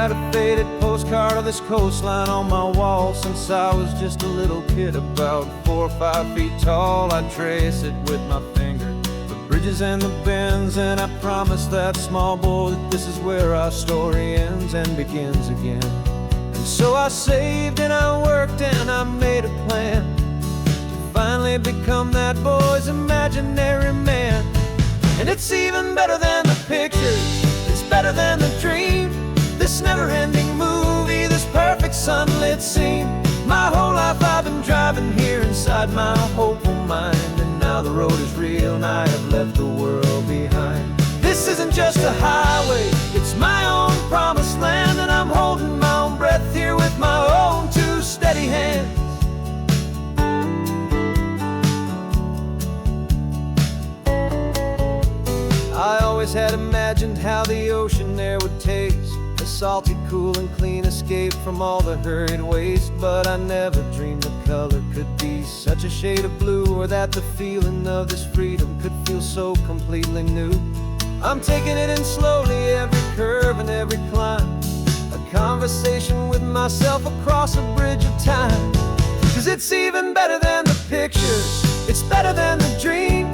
had a faded postcard of this coastline on my wall since I was just a little kid, about 4 or 5 feet tall. I'd trace it with my finger, the bridges and the bends, and I promised that small boy that this is where our story ends and begins again. And so I saved and I worked and I made a plan to finally become that boy's imaginary man. And it's even better than the pictures, it's better than the dream, this never-ending movie, this perfect sunlit scene. My whole life I've been driving here inside my hopeful mind, and now the road is real and I have left the world behind. This isn't just a highway, it's my own promised land, and I'm holding my own breath here with my own 2 steady hands. I always had imagined how the ocean there would taste, a salty, cool and clean escape from all the hurried waste. But I never dreamed the color could be such a shade of blue, or that the feeling of this freedom could feel so completely new. I'm taking it in slowly, every curve and every climb, a conversation with myself across a bridge of time. 'Cause it's even better than the pictures, it's better than the dream,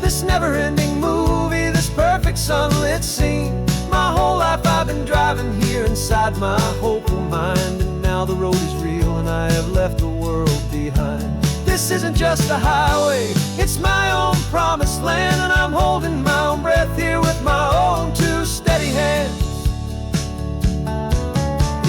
this never-ending movie, this perfect sunlit scene. My whole life I've been driving here inside my hopeful mind, and now the road is real and I have left the world behind. This isn't just a highway, it's my own promised land, and I'm holding my own breath here with my own 2 steady hands.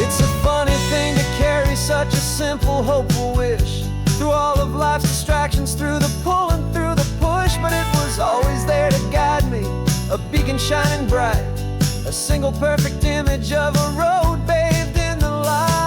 It's a funny thing to carry such a simple, hopeful wish through all of life's distractions, through the pull and through the push, but it was always there to guide me, a beacon shining bright, a single perfect image of a road bathed in the light.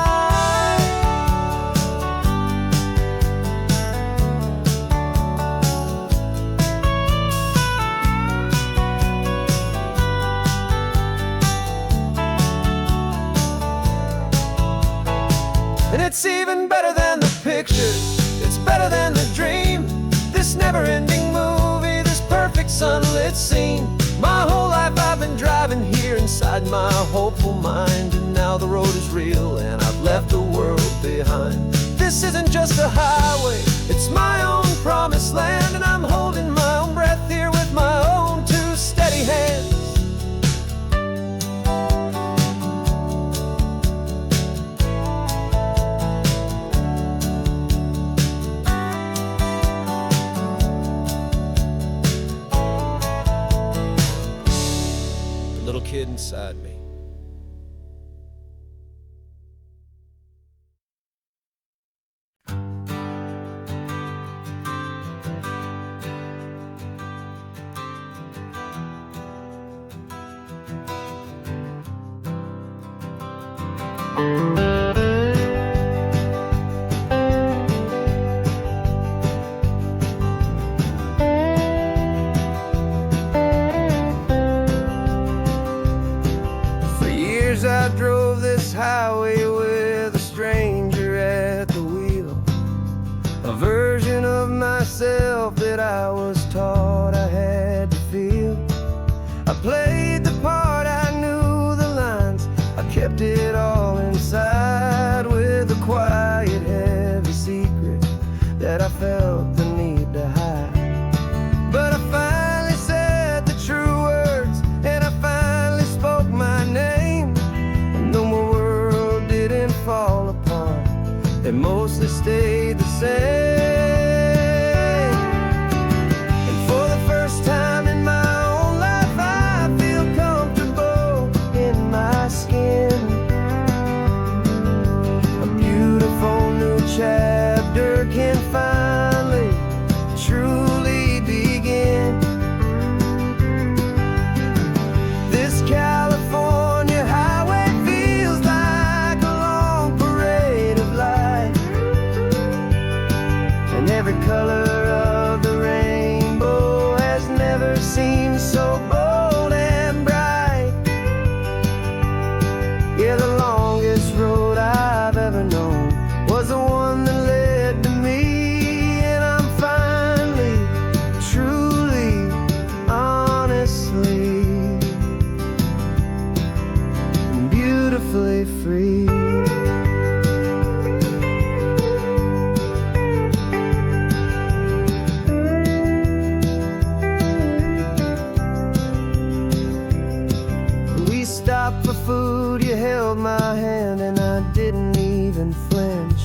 And it's even better than the pictures, it's better than the dream, this never-ending movie, this perfect sunlit scene. My whole life I've been driving here inside my hopeful mind, and now the road is real and I've left the world behind. This isn't just a highway, it's my own promised land, and I'm holding my own breath here with my own 2 steady hands. Little kid inside me. I drove this highway with a stranger at the wheel, a version of myself that I was taught I had to feel. I played the part, I knew the lines, I kept it all inside with a quiet, heavy secret that I felt the need to hide. But I finally said the true words, and I finally spoke my name. Fall apart, they mostly stayed the same. And for the first time in my own life, I feel comfortable in my skin. A beautiful new chapter can finally truly begin. This California highway feels like a long parade of light, and every color of the rainbow has never seemed so bold and bright. Yeah, the longest road I've ever known was the one that led to me, and I'm finally, truly, honestly beautiful. beautifully free. We stopped for food, you held my hand, and I didn't even flinch.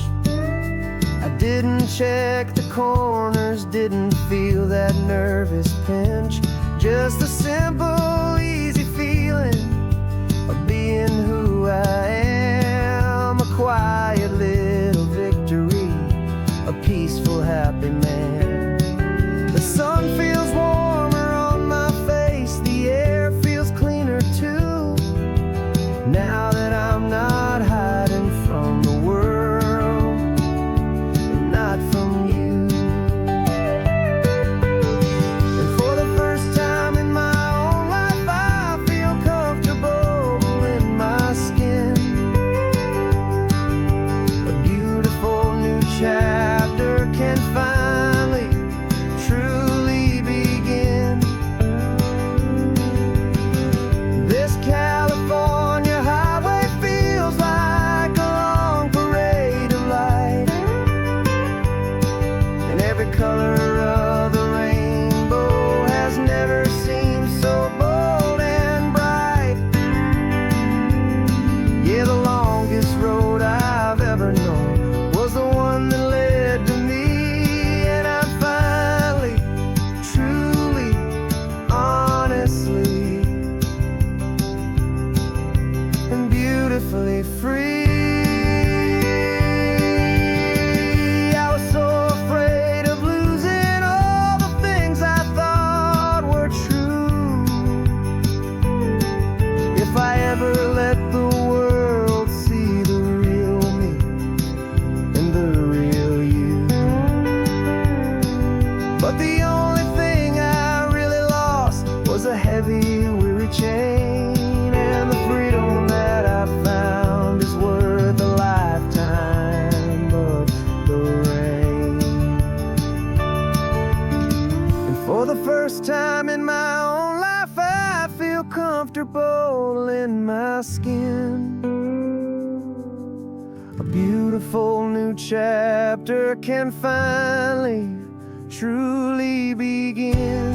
I didn't check the corners, didn't feel that nervous pinch. Just a simple, easy feeling of being who I am. A quiet little victory, a peaceful, happy man. The sun feels warmer on my face, the air feels cleaner too, now that I'm not hiding from the world and not from you. And for the first time in my own life, I feel comfortable in my skin. A beautiful new chapter can finally truly begin. This California highway feels like a long parade of light, and every color of the rainbow has never seemed so bold and bright. Yeah, the longest road I've ever known was the one that led to me, and I'm finally, truly, honestly, and beautifully free. I was so afraid of losing all the things I thought were true. If I ever let the world see the real me and the real you. But the only thing I really lost was a heavy, weary chain, and the freedom that I found is worth a lifetime of the rain. And for the first time in my own life, I feel comfortable in my skin. A beautiful new chapter can finally, truly begin.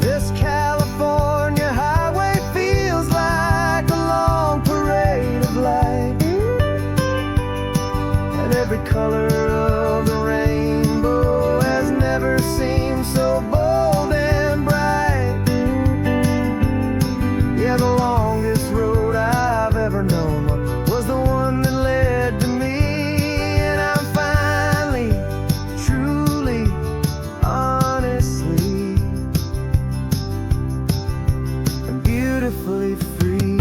This California highway feels like a long parade of light, and every color of the rainbow has never seemed so bold and bright. Yeah, the longest road I've ever known was the one that led to me, and I'm finally, truly, honestly, and beautifully free.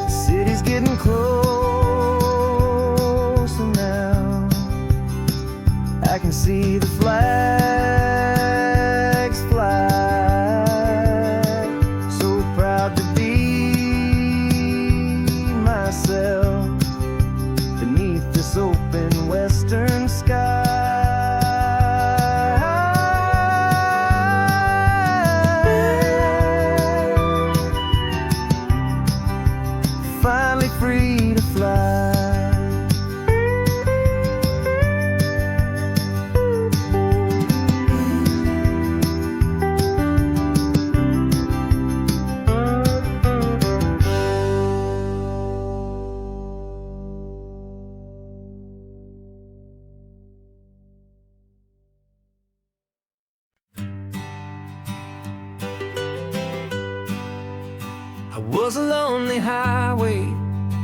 The city's getting closer now. I can see the flags fly. So proud to be myself beneath this open western sky. Finally free to fly. I was a lonely highway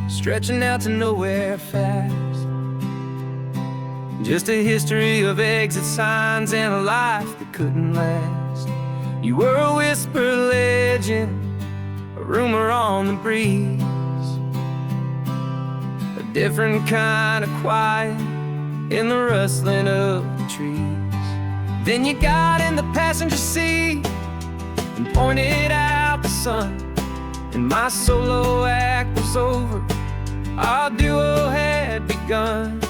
stretching out to nowhere fast. Just a history of exit signs and a life that couldn't last. You were a whisper legend, a rumor on the breeze, a different kind of quiet in the rustling of the trees. Then you got in the passenger seat and pointed out the sun, and my solo act was over, our duo had begun.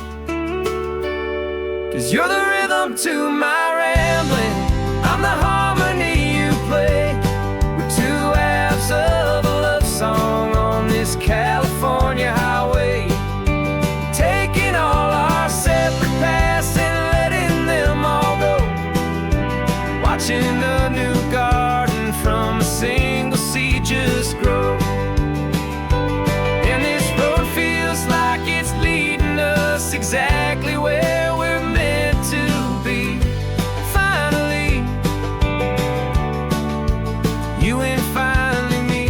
'Cause you're the rhythm to my rambling, I'm the harmony watching a new garden from a single seed just grow. And this road feels like it's leading us exactly where we're meant to be. Finally, you and finally me.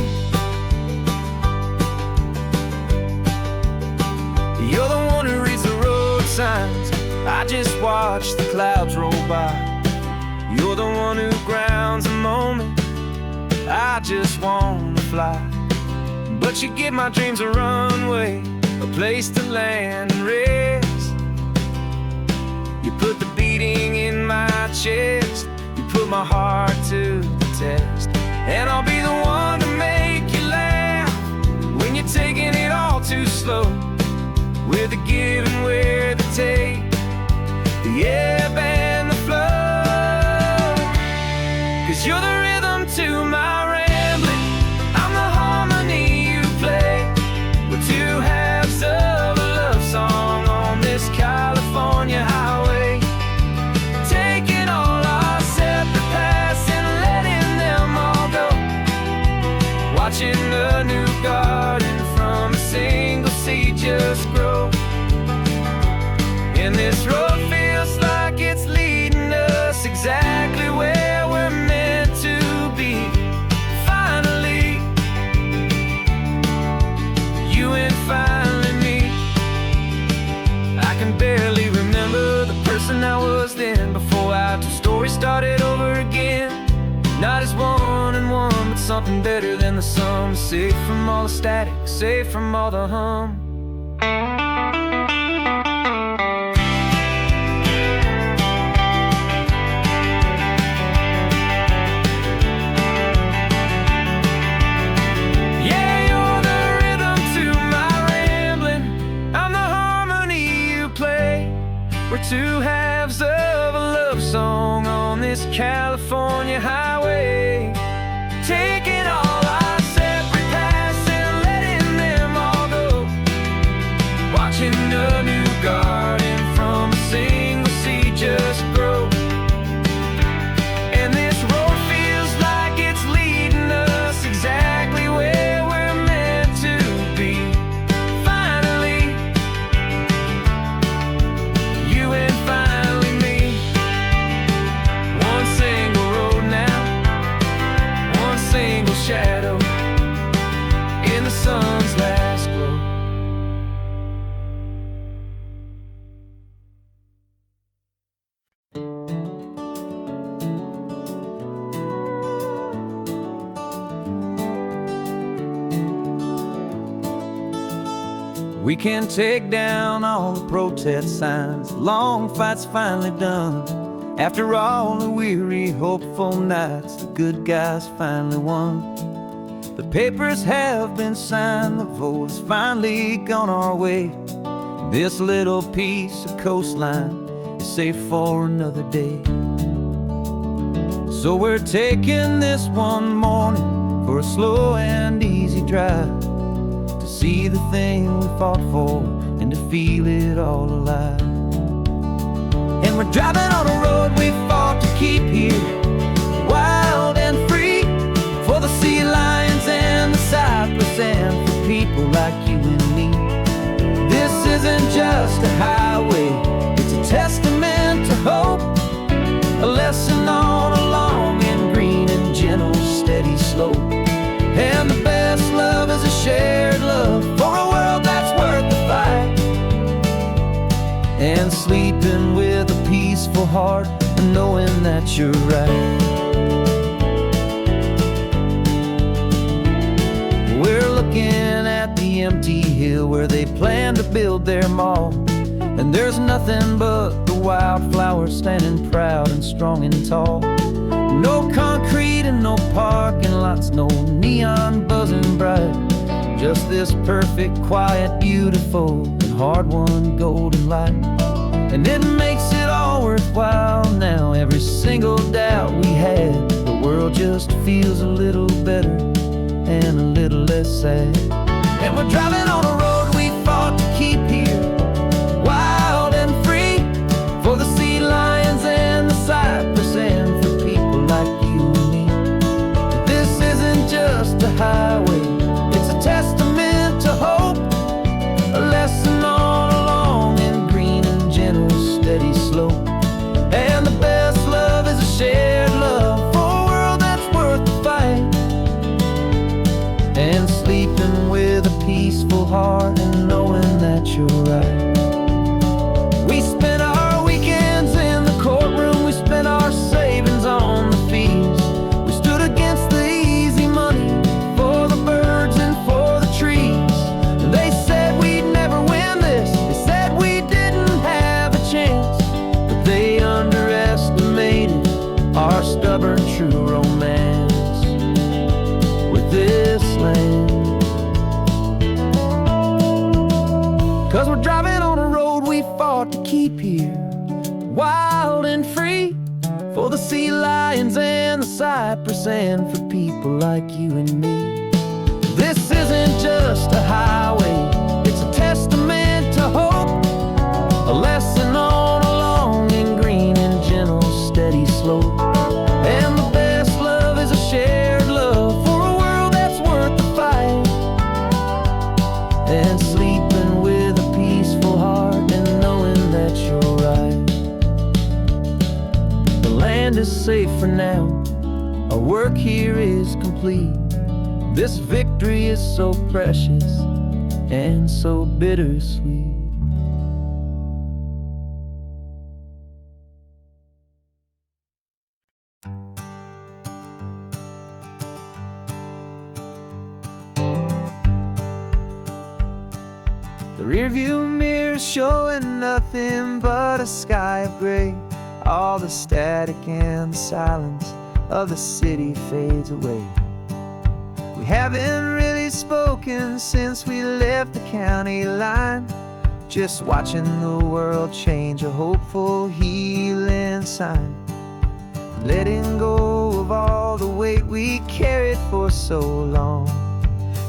You're the one who reads the road signs, I just watch the clouds roll by. You're the one who grounds a moment, I just wanna fly. But you give my dreams a runway, a place to land and rest. You put the beating in my chest, you put my heart to the test. And I'll be the one to make you laugh when you're taking it all too slow. With the give and with the take, the ebb and the flow. 'Cause you're the rhythm to my rambling, I'm the harmony you play. We're two halves of a love song on this California highway. Taking all our separate paths and letting them all go. Watching a new garden from a single seed just grow. And this road feels like it's leading us exactly where we're meant to be. Finally, you and finally me. I can barely remember the person I was then, before our two stories started over again. Not as one and one, but something better than the sum. Safe from all the static, safe from all the hum. We're two halves of a love song on this California highway. Taking all our separate paths and letting them all go. Watching a new garden from a single seed just grow. And this road feels like it's leading us exactly where we're meant to be. Finally, you and finally me. One single road now, one single shadow in the sun's last glow. We can take down all the protest signs, long fight's finally done. After all the weary, hopeful nights, the good guys finally won. The papers have been signed, the vote has finally gone our way. This little piece of coastline is safe for another day. So we're taking this one morning for a slow and easy drive, to see the thing we fought for and to feel it all alive. And we're driving on a road we fought to keep here, wild and free, for the sea lions and the cypress and for people like you and me. This isn't just a highway, it's a testament to hope, a lesson on a long and green and gentle steady slope. And the best love is a shared love for a world that's worth the fight. And sleeping with a peaceful heart and knowing that you're right. We're looking at the empty hill where they plan to build their mall, and there's nothing but the wildflowers standing proud and strong and tall. No concrete and no parking lots, no neon buzzing bright, just this perfect, quiet, beautiful, and hard-won golden light. And it makes it all worthwhile now, every single doubt we had. The world just feels a little better and a little less sad. And we're driving on a road we fought to keep here, wild and free, for the sea lions and the cypress and for people heart and knowing that you're right. We spent our weekends in the courtroom, we spent our savings on the fees. We stood against the easy money for the birds and for the trees. And they said we'd never win this, they said we didn't have a chance, but they underestimated our stubborn true romance with this land. 'Cause we're driving on a road we fought to keep here, wild and free, for the sea lions and the cypress and for people like you and me. This isn't just a highway, it's a testament to hope, a lesson on a long and green and gentle steady slope. And the best love is a shared love for a world that's worth the fight, and sleeping with a peaceful heart and knowing that you're right. The land is safe for now, our work here is complete. This victory is so precious and so bittersweet. The rearview mirror showing nothing but a sky of gray. All the static and the silence of the city fades away. We haven't really spoken since we left the county line, just watching the world change, a hopeful healing sign. Letting go of all the weight we carried for so long,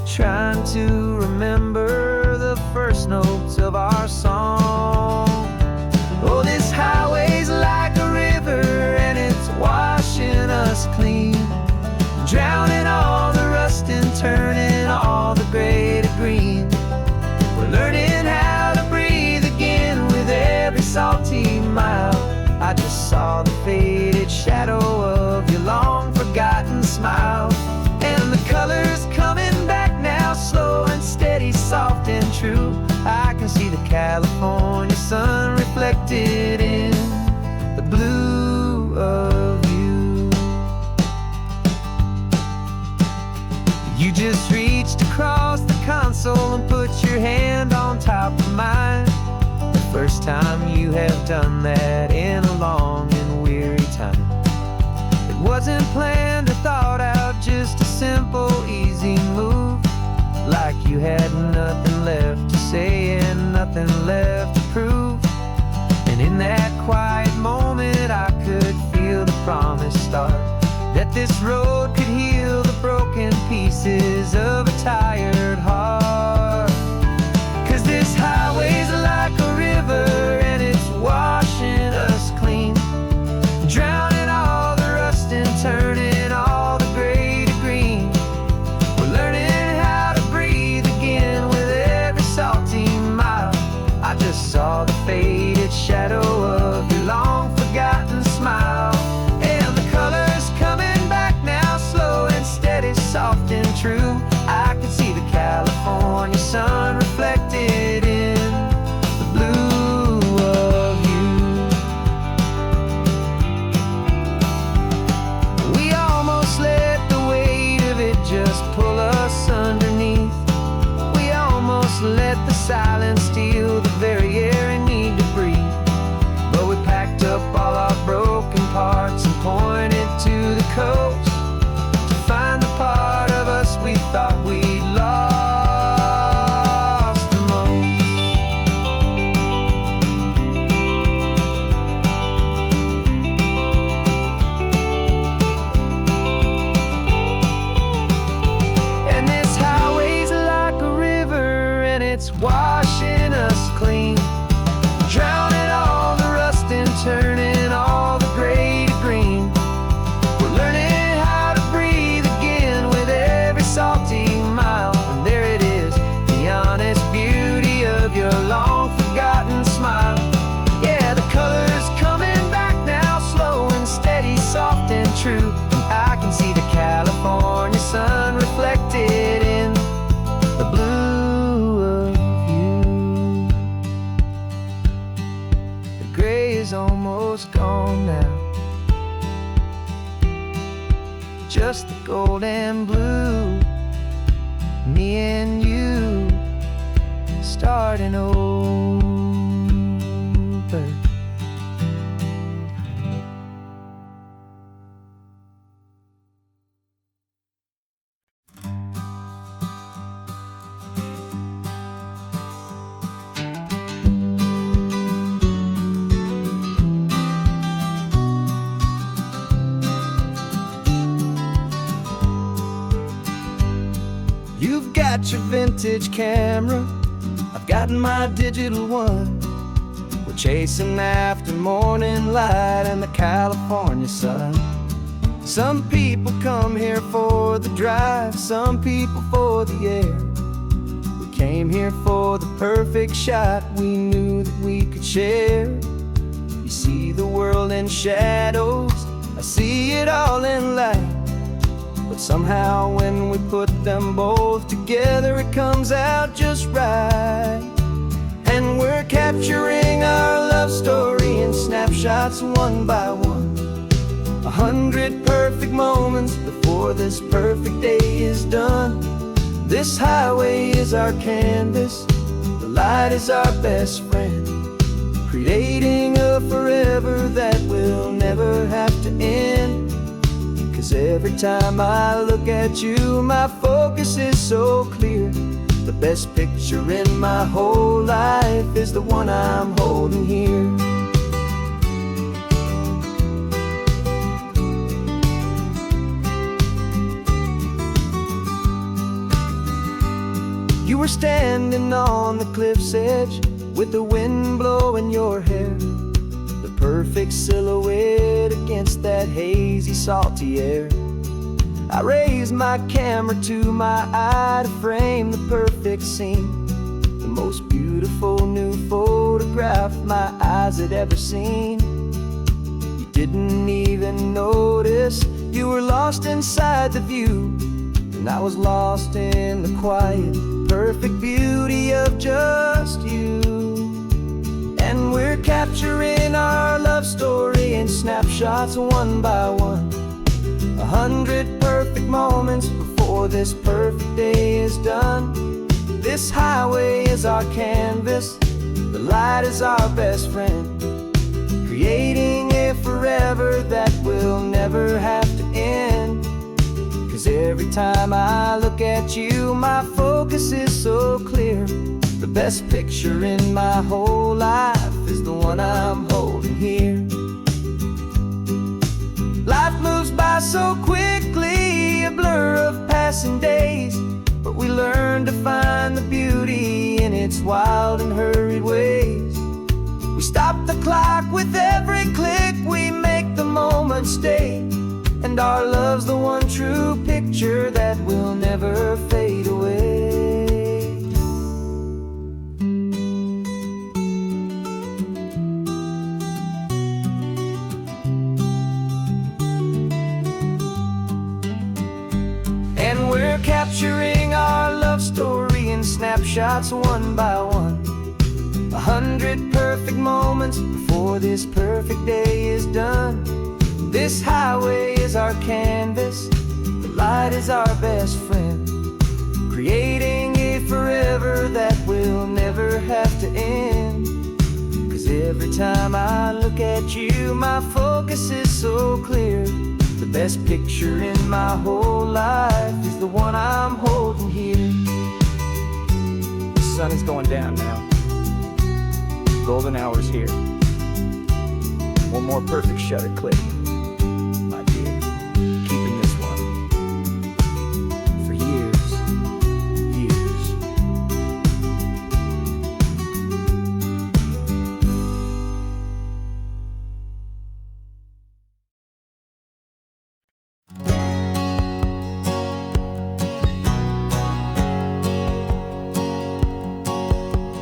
trying to remember the first notes of our song. Oh, this highway's like a river and it's washing us clean, drowning all the rust and turning all the gray to green. We're learning how to breathe again with every salty mile. I just saw the faded shadow of your long forgotten smile, and the colors coming back now, slow and steady, soft and true. I can see the California sun reflected in the blue of you. You just reached across the console and put your hand on top of mine. The first time you have done that in a long and weary time. It wasn't planned or thought out, just a simple, easy move. Like you had nothing left to say and nothing left to prove. And in that quiet moment I could feel the promise start, that this road could heal the broken pieces of a tired heart. 'Cause this highway's like a river and it's washing us clean, drowning all the rust and turning all the gray to green. We're learning how to breathe again with every salty mile. I just saw the faded shadow of your long forgotten smile, and the colors coming back now, slow and steady, soft and true. I can see the California sun reflected in the blue of you. We almost let the weight of it just pull us underneath. We almost let the silence steal the very air we need to breathe. But we packed up all our broken parts and pointed to the coast to find the part of us we thought we'd lost the most. And this highway's like a river and it's washing us clean, drowning all the rust and turning all the gray to green. We're learning how to breathe again with every salty mile. And there it is, the honest beauty of your long forgotten smile. Yeah, the colors coming back now, slow and steady, soft and true. And I can see the California sun reflected in the blue just the gold and blue. Me and you starting over. You've got your vintage camera, I've got my digital one. We're chasing after morning light and the California sun. Some people come here for the drive, some people for the air. We came here for the perfect shot we knew that we could share. You see the world in shadows, I see it all in light. But somehow when we put them both together, it comes out just right. And we're capturing our love story in snapshots one by one. 100 perfect moments before this perfect day is done. This highway is our canvas, the light is our best friend, creating a forever that will never have to end. 'Cause every time I look at you, my focus is so clear. The best picture in my whole life is the one I'm holding here. You were standing on the cliff's edge with the wind blowing your hair, the perfect silhouette against that hazy, salty air. I raised my camera to my eye to frame the perfect scene, the most beautiful new photograph my eyes had ever seen. You didn't even notice you were lost inside the view, and I was lost in the quiet, perfect beauty of just you. And we're capturing our love story in snapshots one by one. 100 perfect moments before this perfect day is done. This highway is our canvas, the light is our best friend, creating a forever that will never have to end. 'Cause every time I look at you, my focus is so clear. The best picture in my whole life is the one I'm holding here. Life moves by so quickly, a blur of passing days, but we learn to find the beauty in its wild and hurried ways. We stop the clock with every click, we make the moment stay, and our love's the one true picture that will never fade away. And we're capturing our love story in snapshots one by one. 100 perfect moments before this perfect day is done. This highway is our canvas, the light is our best friend, creating a forever that will never have to end. 'Cause every time I look at you, my focus is so clear. The best picture in my whole life is the one I'm holding here. The sun is going down now. Golden hour's here. One more perfect shutter click, my dear. Keeping this one for years, years.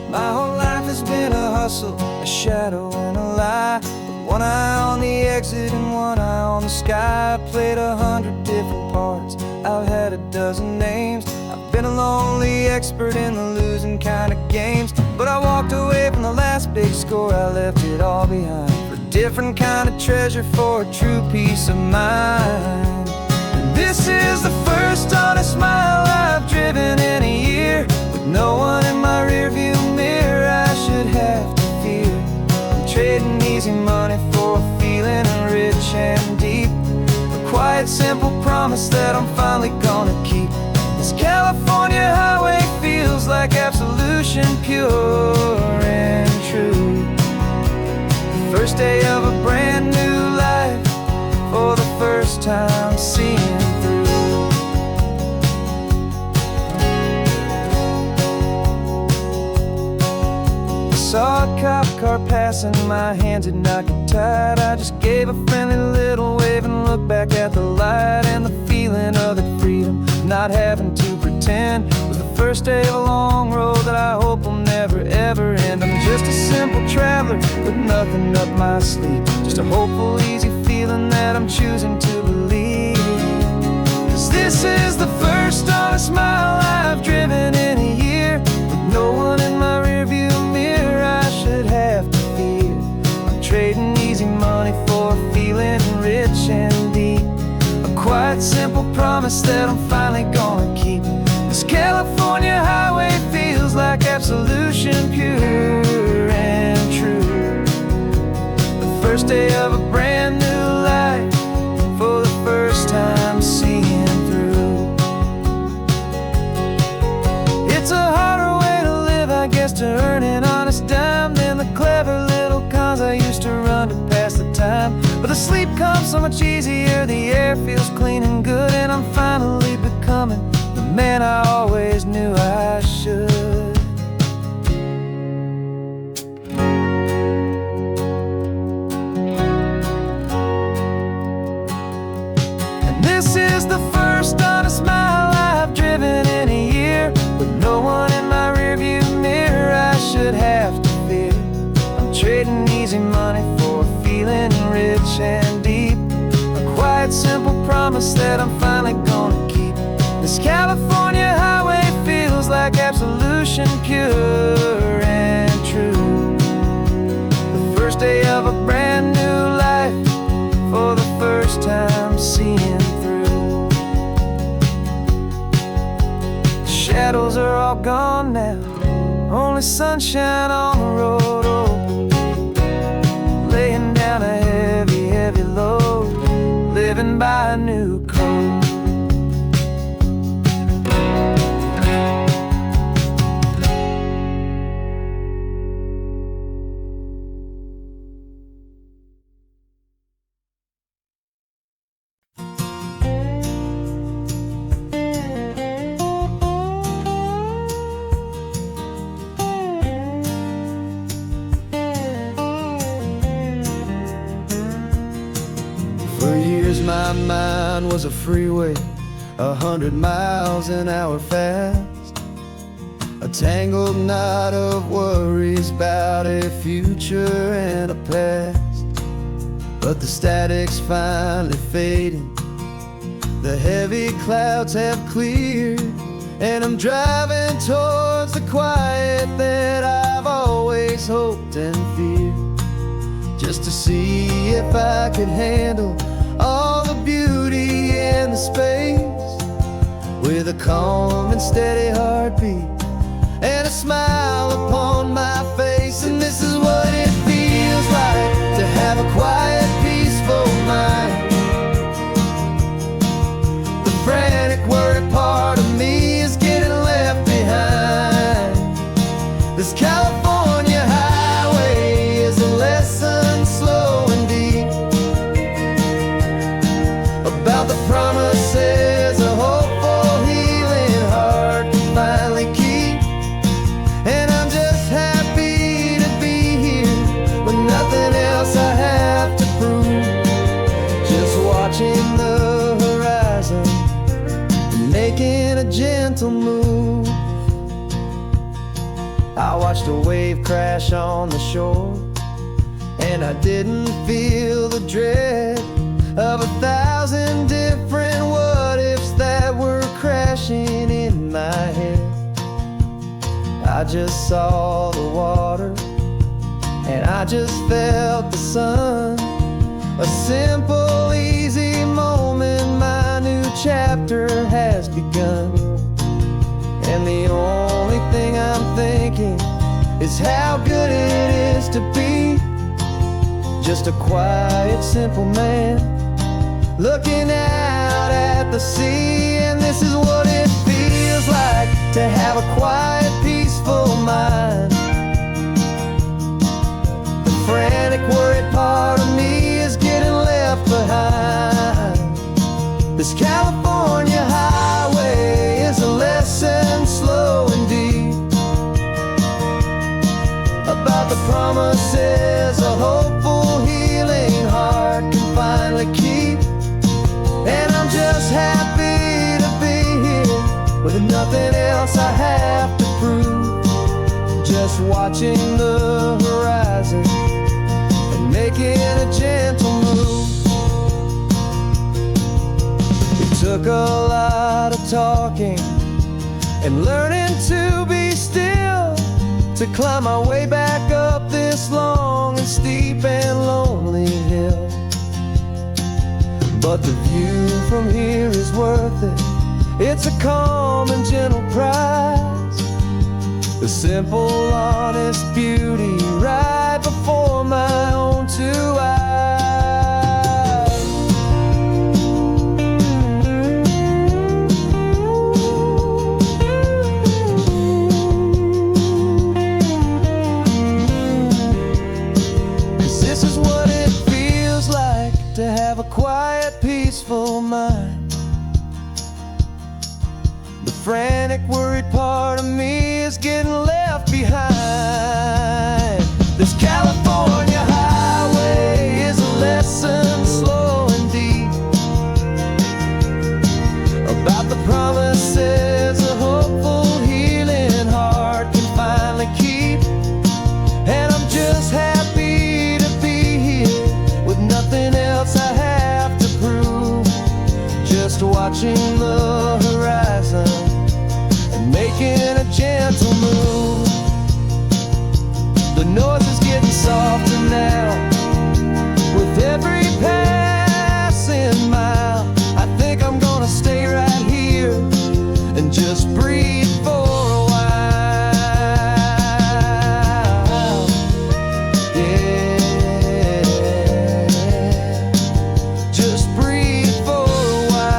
My whole life has been a hustle, a shadow and a lie, with one eye on the exit and one eye on the sky. I played 100 different parts, I've had a dozen names. I've been a lonely expert in the losing kind of games, but I walked away from the last big score, I left it all behind for a different kind of treasure, for a true peace of mind. And quiet, simple promise that I'm finally gonna keep. This California highway feels like absolution, pure and true. The first day of a brand new life, for the first time seeing through. Saw a cop car passing, my hands did not get tied. I just gave a friendly little wave and looked back at the light. And the feeling of that freedom, not having to pretend, was the first day of a long road that I hope will never ever end. I'm just a simple traveler with nothing up my sleeve, just a hopeful, easy feeling that I'm choosing to believe. 'Cause this is the first honest mile I've driven in a year, with no one in my rearview mirror I should have to fear. I'm trading easy money for a feeling rich and deep, a quiet, simple promise that I'm finally gonna keep. This California highway feels like absolution, pure and true. The first day of a brand new life, for the first time seeing through. It's a harder way to live, I guess, to earn an honest dime than the clever little cons I used to run to pass the time. But the sleep comes so much easier, the air feels clean and good, and I'm finally becoming the man I always knew I should. And this is the first honest mile I've driven in a year, with no one in my rearview mirror I should have to fear. I'm trading easy money for a feeling rich and deep, a quiet, simple promise that I'm finally gonna keep. This California highway feels like absolution, pure and true. The first day of a brand new life, for the first time seeing through. The shadows are all gone now, only sunshine on the road. Oh, laying down a heavy, heavy load, living by a new code. For years my mind was a freeway, 100 miles an hour fast, a tangled knot of worries about a future and a past. But the static's finally fading, the heavy clouds have cleared, and I'm driving towards the quiet that I've always hoped and feared, just to see if I could handle all the beauty and the space, with a calm and steady heartbeat and a smile upon my face. And this is what it feels like to have a quiet, peaceful mind. The frantic, worried part of me is getting left behind. This California highway is a lesson, slow and deep, about the promises a hopeful, healing heart can finally keep. And I'm just happy to be here, with nothing else I have to prove, just watching the horizon and making a gentle move. I watched a wave crash on the shore, and I didn't feel the dread of 1,000 different what-ifs that were crashing in my head. I just saw the water, and I just felt the sun, a simple, easy moment. My new chapter has begun, and the only thing I'm thinking is how good it is to be just a quiet, simple man, looking at at the sea. And this is what it feels like to have a quiet, peaceful mind. The frantic, worried part of me is getting left behind. This California highway is a lesson slow and deep about the promises a hopeful, healing heart can finally keep. And I'm just happy to be here with nothing else I have to prove. Just watching the horizon and making a gentle move. It took a lot of talking and learning to be still to climb my way back up this long and steep and lonely hill. But the view from here is worth it. It's a calm and gentle prize. The simple, honest beauty right before my own two eyes. 'Cause this is what it feels like to have a quiet, peaceful mind. The frantic, worried part of me is getting left behind. This California highway is a lesson slow and deep about the promises a hopeful, healing heart can finally keep. And I'm just happy to be here with nothing else I have to prove. Just watching the horizon and making a gentle move. The noise is getting softer now with every passing mile. I think I'm gonna stay right here and just breathe for a while. Yeah, just breathe for a while.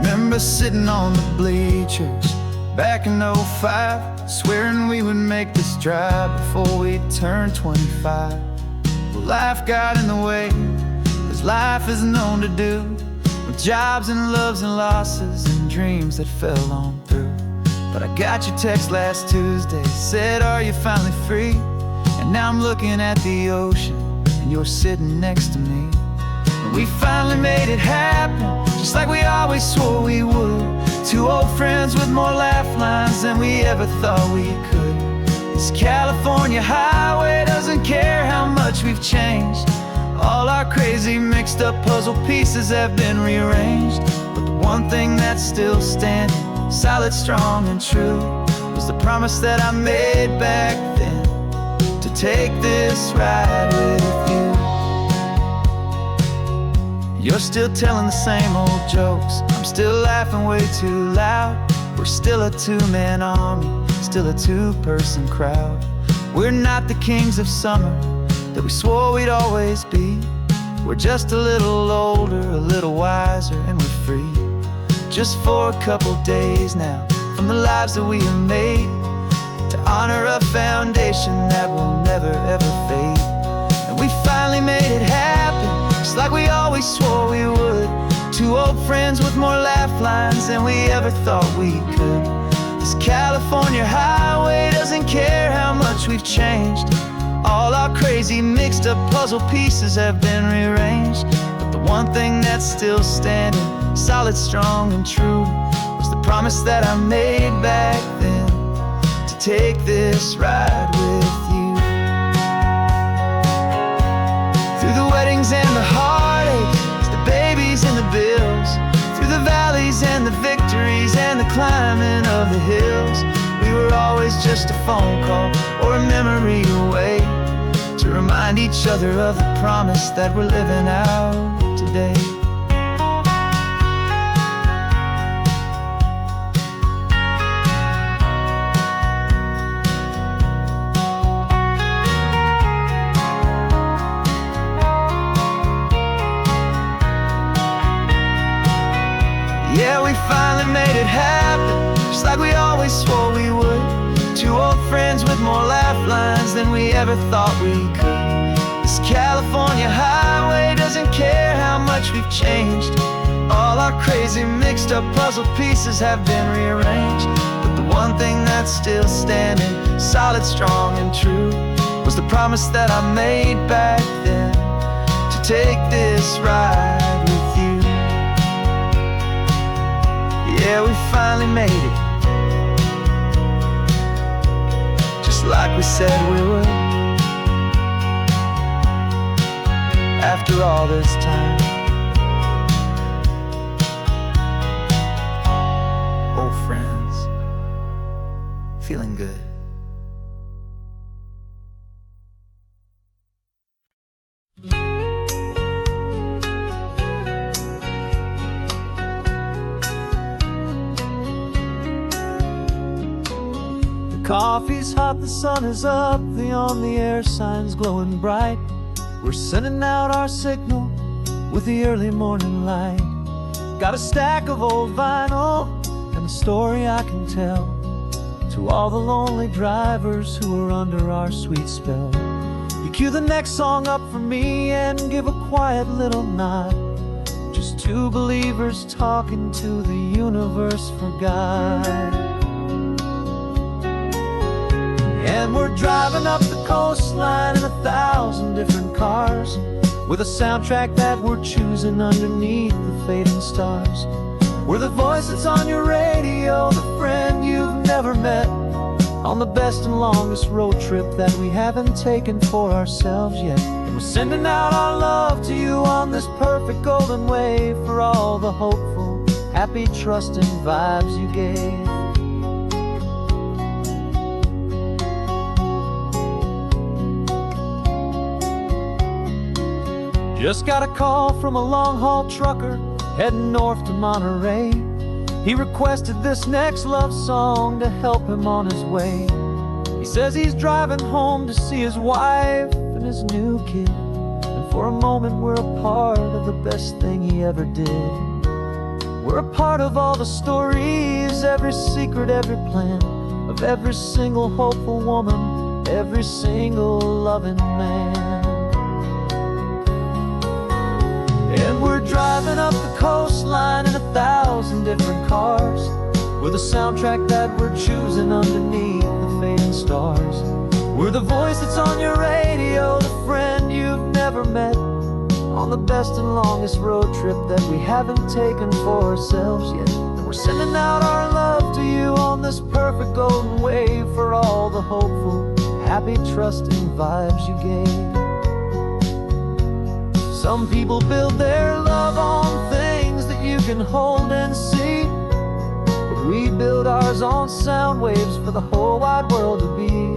Remember sitting on the bleachers back in '05, swearing we would make this drive before we turned 25. Well, life got in the way, as life is known to do, with jobs and loves and losses and dreams that fell on through. But I got your text last Tuesday, said, are you finally free? And now I'm looking at the ocean, and you're sitting next to me. And we finally made it happen, just like we always swore we would. Two old friends with more laugh lines than we ever thought we could. This California highway doesn't care how much we've changed. All our crazy mixed up puzzle pieces have been rearranged. But the one thing that's still standing, solid, strong and true, was the promise that I made back then, to take this ride with you. You're still telling the same old jokes, I'm still laughing way too loud. We're still a two-man army, still a two-person crowd. We're not the kings of summer that we swore we'd always be. We're just a little older, a little wiser, and we're free. Just for a couple days now, from the lives that we have made, to honor a foundation that will never ever fade. And we finally made it happen, just like we always swore we would. Two old friends with more laugh lines than we ever thought we could. This California highway doesn't care how much we've changed. All our crazy mixed up puzzle pieces have been rearranged. But the one thing that's still standing, solid, strong and true, was the promise that I made back then, to take this ride with you. Through the weddings and the heartache, always just a phone call or a memory away, to remind each other of the promise that we're living out today. Yeah, we finally made it happen, just like we always swore we would. Two old friends with more laugh lines than we ever thought we could. This California highway doesn't care how much we've changed. All our crazy mixed up puzzle pieces have been rearranged, but the one thing that's still standing, solid, strong and true, was the promise that I made back then, to take this ride with you. Yeah, we finally made it, just like we said we would. After all this time, old friends, feeling good. Coffee's hot, the sun is up, the on-the-air sign's glowing bright. We're sending out our signal with the early morning light. Got a stack of old vinyl and a story I can tell to all the lonely drivers who are under our sweet spell. You cue the next song up for me and give a quiet little nod. Just two believers talking to the universe for God. And we're driving up the coastline in 1,000 different cars, with a soundtrack that we're choosing underneath the fading stars. We're the voice that's on your radio, the friend you've never met, on the best and longest road trip that we haven't taken for ourselves yet. And we're sending out our love to you on this perfect golden wave, for all the hopeful, happy, trusting vibes you gave. Just got a call from a long-haul trucker heading north to Monterey. He requested this next love song to help him on his way. He says he's driving home to see his wife and his new kid, and for a moment we're a part of the best thing he ever did. We're a part of all the stories, every secret, every plan, of every single hopeful woman, every single loving man. And we're driving up the coastline in 1,000 different cars, with a soundtrack that we're choosing underneath the fading stars. We're the voice that's on your radio, the friend you've never met, on the best and longest road trip that we haven't taken for ourselves yet. And we're sending out our love to you on this perfect golden wave, for all the hopeful, happy, trusting vibes you gave. Some people build their love on things that you can hold and see, but we build ours on sound waves for the whole wide world to be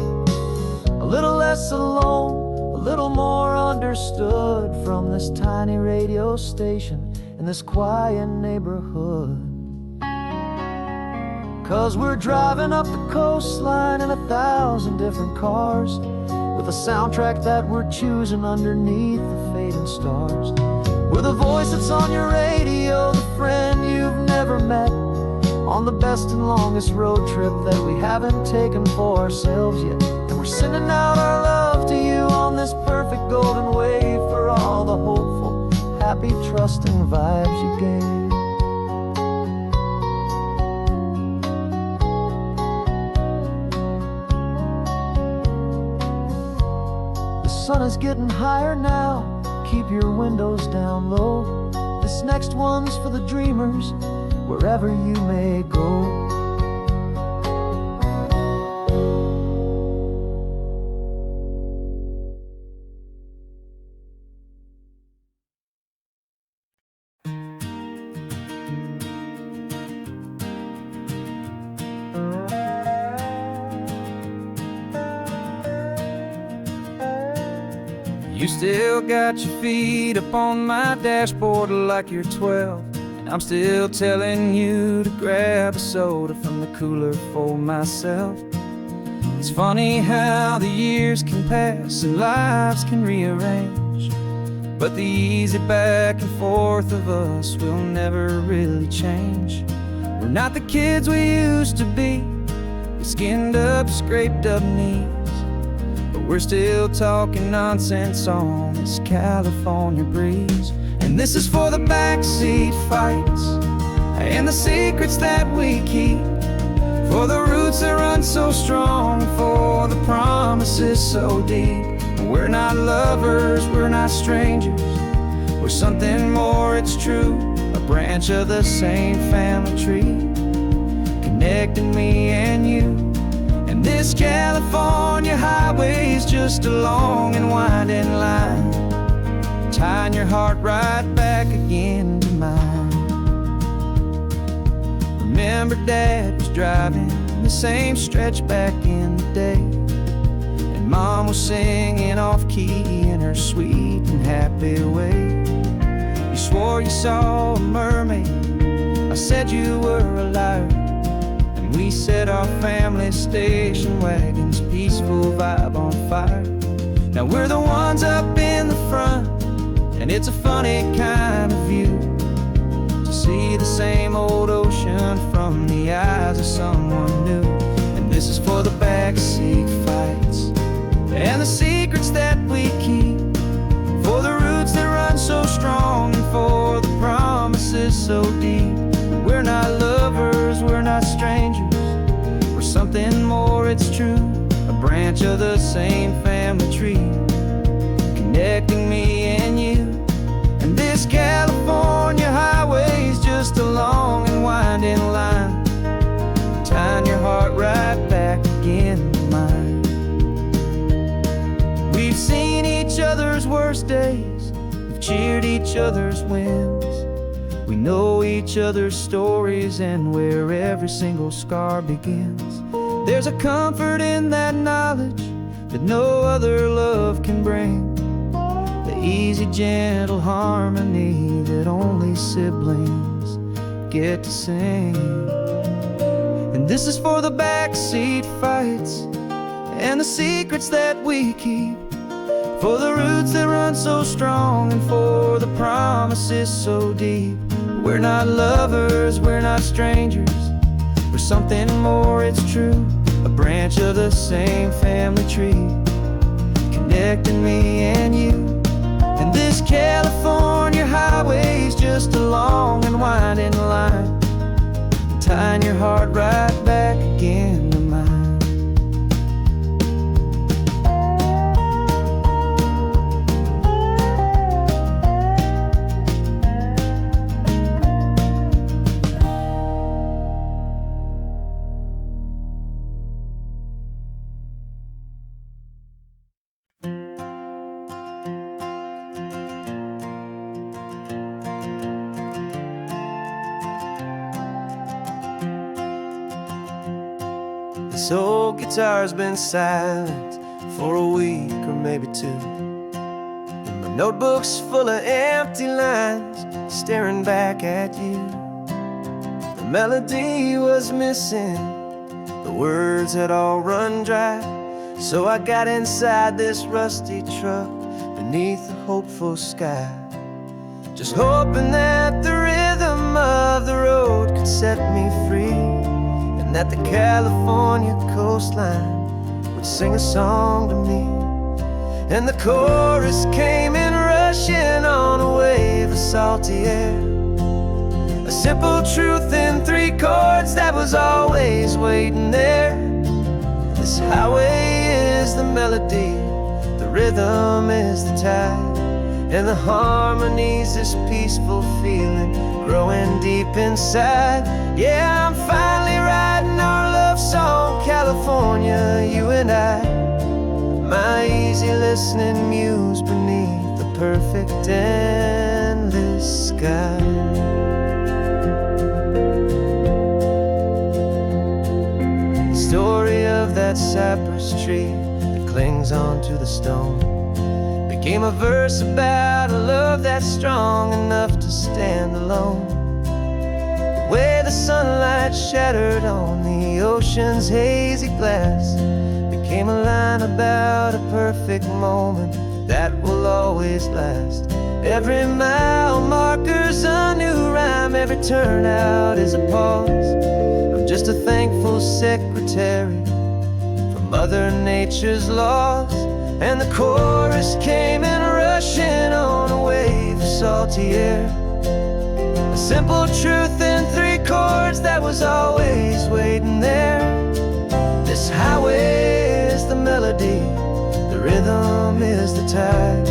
a little less alone, a little more understood, from this tiny radio station in this quiet neighborhood. 'Cause we're driving up the coastline in 1,000 different cars, with a soundtrack that we're choosing underneath the fading stars. We're the voice that's on your radio, the friend you've never met, on the best and longest road trip that we haven't taken for ourselves yet. And we're sending out our love to you on this perfect golden wave, for all the hopeful, happy, trusting vibes you gave. The sun is getting higher now, keep your windows down low. This next one's for the dreamers, wherever you may go. still got your feet up on my dashboard like you're 12, and I'm still telling you to grab a soda from the cooler for myself. It's funny how the years can pass and lives can rearrange, but the easy back and forth of us will never really change. We're not the kids we used to be, with skinned up, scraped up knees, but we're still talking nonsense on this California breeze. And this is for the backseat fights and the secrets that we keep, for the roots that run so strong, for the promises so deep. We're not lovers, we're not strangers, we're something more, it's true. A branch of the same family tree, connecting me and you. And this California highway is just a long and winding line, tying your heart right back again to mine. Remember Dad was driving the same stretch back in the day, and Mom was singing off-key in her sweet and happy way. You swore you saw a mermaid, I said you were a liar, and we set our family station wagon's peaceful vibe on fire. Now we're the ones up in the front, and it's a funny kind of view to see the same old ocean from the eyes of someone new. And this is for the backseat fights and the secrets that we keep, for the roots that run so strong, and for the promises so deep. We're not lovers, we're not strangers, we're something more, it's true. A branch of the same family tree, connecting me and you. And this California highway is just a long and winding line, tying your heart right back again to mine. We've seen each other's worst days, we've cheered each other's wins, we know each other's stories and where every single scar begins. There's a comfort in that knowledge that no other love can bring, the easy, gentle harmony that only siblings get to sing. And this is for the backseat fights and the secrets that we keep, for the roots that run so strong, and for the promises so deep. We're not lovers, we're not strangers, we're something more, it's true. A branch of the same family tree, connecting me and you. And this California highway is just a long and winding line, tying your heart right back again to mine. This old guitar's been silent for a week or maybe two, and my notebook's full of empty lines staring back at you. The melody was missing, the words had all run dry, so I got inside this rusty truck beneath the hopeful sky, just hoping that the rhythm of the road could set me free, and that the California coastline would sing a song to me. And the chorus came in rushing on a wave of salty air, a simple truth in 3 chords that was always waiting there. This highway is the melody, the rhythm is the tide, and the harmony's this peaceful feeling growing deep inside. Yeah, I'm finally writing our love song, California, you and I, my easy listening muse beneath the perfect endless sky. The story of that cypress tree that clings onto the stone became a verse about a love that's strong enough to stand alone. The way the sunlight shattered on the ocean's hazy glass became a line about a perfect moment that will always last. Every mile marker's a new rhyme, every turnout is a pause. I'm just a thankful secretary for Mother Nature's laws. And the chorus came in rushing on a wave of salty air. A simple truth in 3 chords that was always waiting there. This highway is the melody, the rhythm is the tide,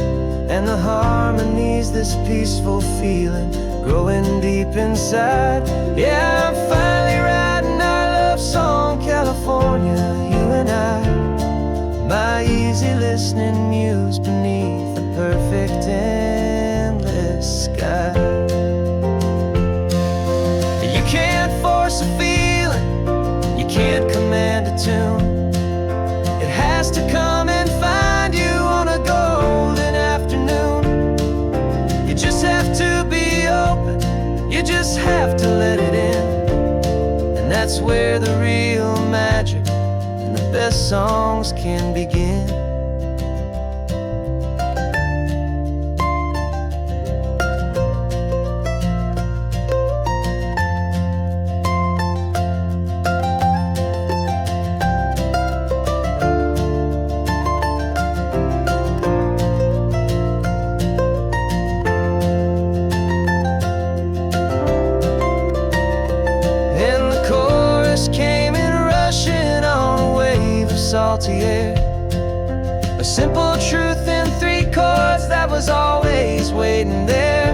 and the harmony's this peaceful feeling growing deep inside. Yeah, I'm finally writing our love song, California, you and I. My easy listening muse beneath a perfect endless sky. You can't force a feeling, you can't command a tune. It has to come and find you on a golden afternoon. You just have to be open, you just have to let it in. And that's where the real magic and the best songs can begin. Salty air, a simple truth in 3 chords that was always waiting there.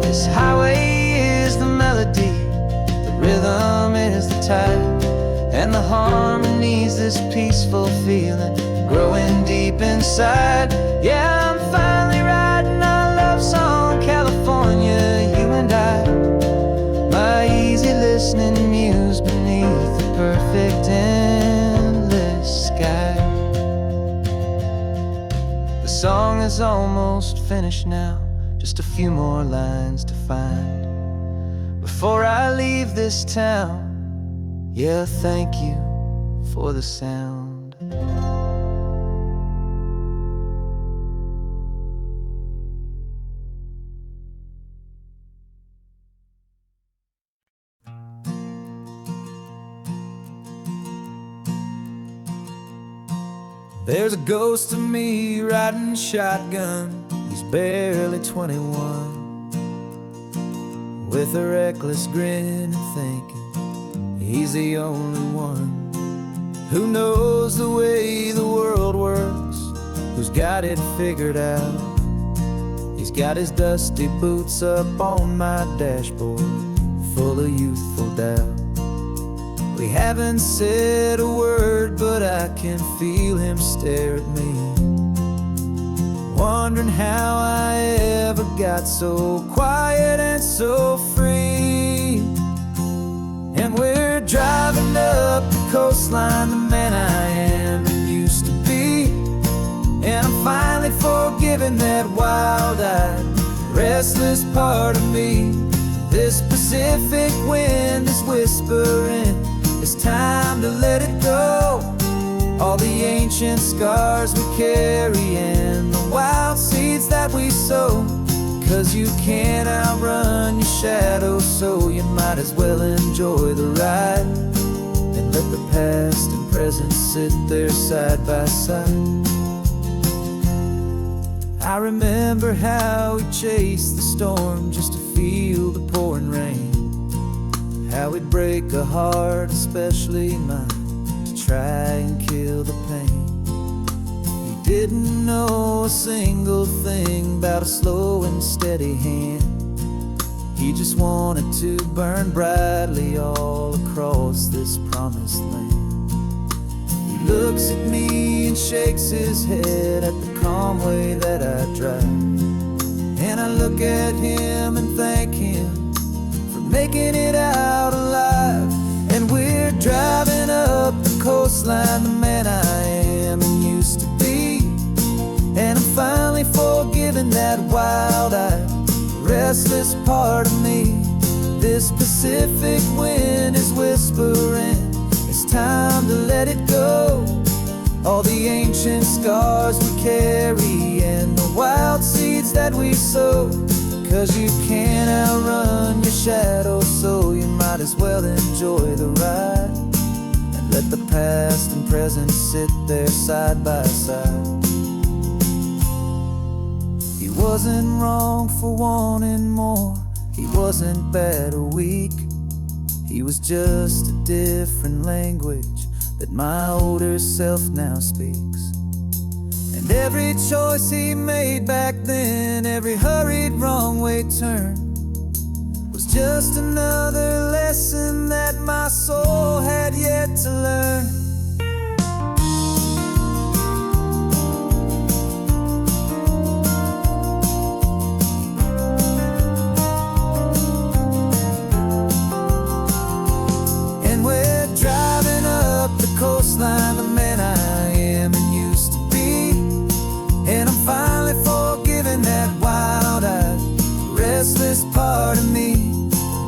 This highway is the melody, the rhythm is the tide, and the harmony's this peaceful feeling growing deep inside. Yeah, I'm finally writing our love song, California, you and I. My easy listening muse beneath the perfect endless sky. The song is almost finished now, just a few more lines to find before I leave this town. Yeah, thank you for the sound. There's a ghost of me riding shotgun. He's barely 21, with a reckless grin and thinking he's the only one who knows the way the world works, who's got it figured out. He's got his dusty boots up on my dashboard, full of youthful doubt. We haven't said a word, but I can feel him stare at me, wondering how I ever got so quiet and so free. And we're driving up the coastline, the man I am and used to be. And I'm finally forgiving that wild-eyed, restless part of me. This Pacific wind is whispering, it's time to let it go. All the ancient scars we carry and the wild seeds that we sow. 'Cause you can't outrun your shadow, so you might as well enjoy the ride and let the past and present sit there side by side. I remember how we chased the storm just to feel the pouring rain, how we'd break a heart, especially mine, to try and kill the pain. He didn't know a single thing about a slow and steady hand. He just wanted to burn brightly all across this promised land. He looks at me and shakes his head at the calm way that I drive, and I look at him and thank him for making it out alive. And we're driving up the coastline, the man I am and used to be. And I'm finally forgiven that wild-eyed, restless part of me. This Pacific wind is whispering, it's time to let it go. All the ancient scars we carry and the wild seeds that we sow. 'Cause you can't outrun your shadow, so you might as well enjoy the ride. And let the past and present sit there side by side. He wasn't wrong for wanting more, he wasn't bad or weak. He was just a different language that my older self now speaks. And every choice he made back then, every hurried wrong way turn, was just another lesson that my soul had yet to learn. Coastline, the man I am and used to be. And I'm finally forgiving that wild-eyed, restless part of me.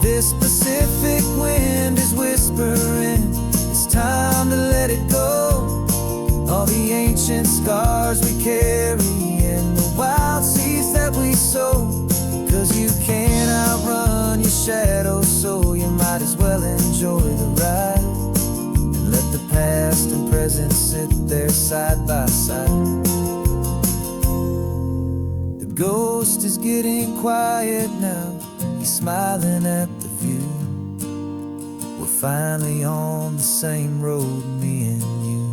This Pacific wind is whispering, it's time to let it go. All the ancient scars we carry and the wild seeds that we sow. 'Cause you can't outrun your shadow, so you might as well enjoy the ride. Let the past and present sit there side by side. The ghost is getting quiet now, he's smiling at the view. We're finally on the same road, me and you.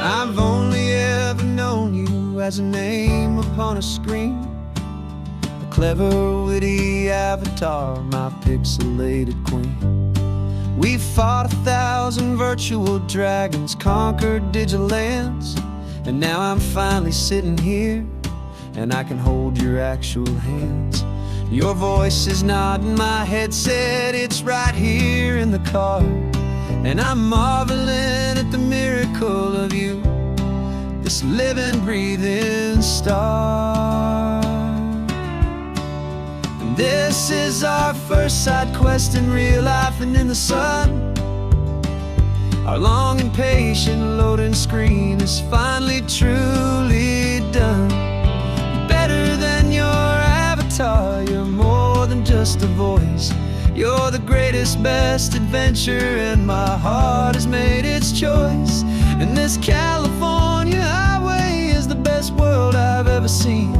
I've only ever known you as a name upon a screen, a clever, witty avatar, my pixelated queen. We fought 1,000 virtual dragons, conquered digital lands, and now I'm finally sitting here, and I can hold your actual hands. Your voice is not in my headset, it's right here in the car. And I'm marveling at the miracle of you, this living, breathing star. And this is our first side quest in real life and in the sun. Our long and patient loading screen is finally truly done. Better than your avatar, you're more than just a voice. You're the greatest, best adventure, and my heart has made its choice. And this California highway is the best world I've ever seen,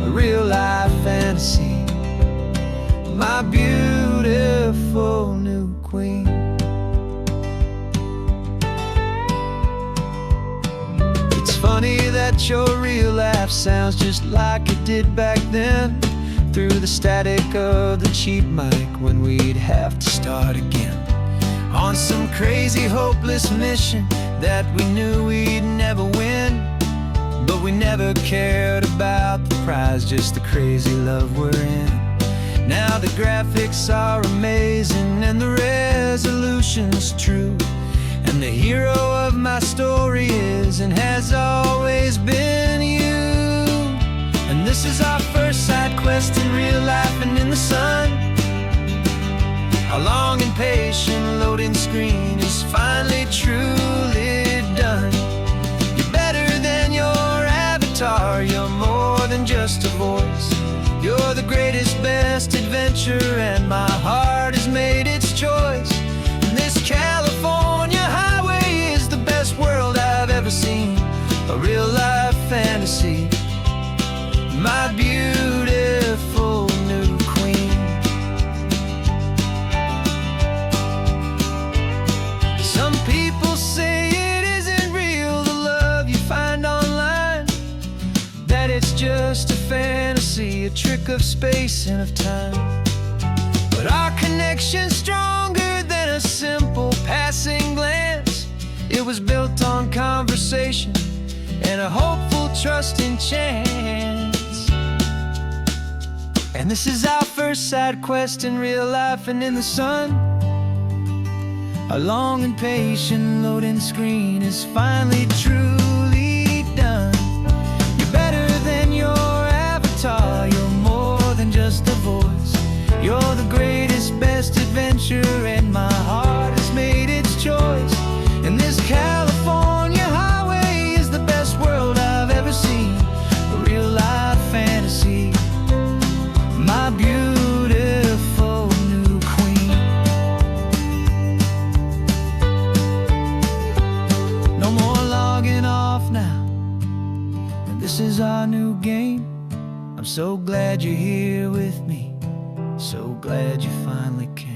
a real-life fantasy, my beautiful new queen. It's funny that your real life sounds just like it did back then, through the static of the cheap mic when we'd have to start again. On some crazy, hopeless mission that we knew we'd never win. But we never cared about the prize, just the crazy love we're in. Now the graphics are amazing and the resolution's true. And the hero of my story is and has always been you. And this is our first side quest in real life and in the sun. Our long and patient loading screen is finally truly done. You're better than your avatar, you're more than just a voice. You're the greatest, best adventure, and my heart has made its choice. And this California highway is the best world I've ever seen, a real-life fantasy, my beautiful new queen. Some people say it isn't real, the love you find online, that it's just a fantasy, a trick of space and of time. But our connection's stronger than a simple passing glance. It was built on conversation and a hopeful, trusting chance. And this is our first side quest in real life and in the sun. Our long and patient loading screen is finally truly done. You're better than your avatar, you're more than just a voice. You're the greatest, best adventure, and my heart has made its choice. And this California highway is the best world I've ever seen. A real life fantasy, my beautiful new queen. No more logging off now, and this is our new game. I'm so glad you're here with me, so glad you finally came.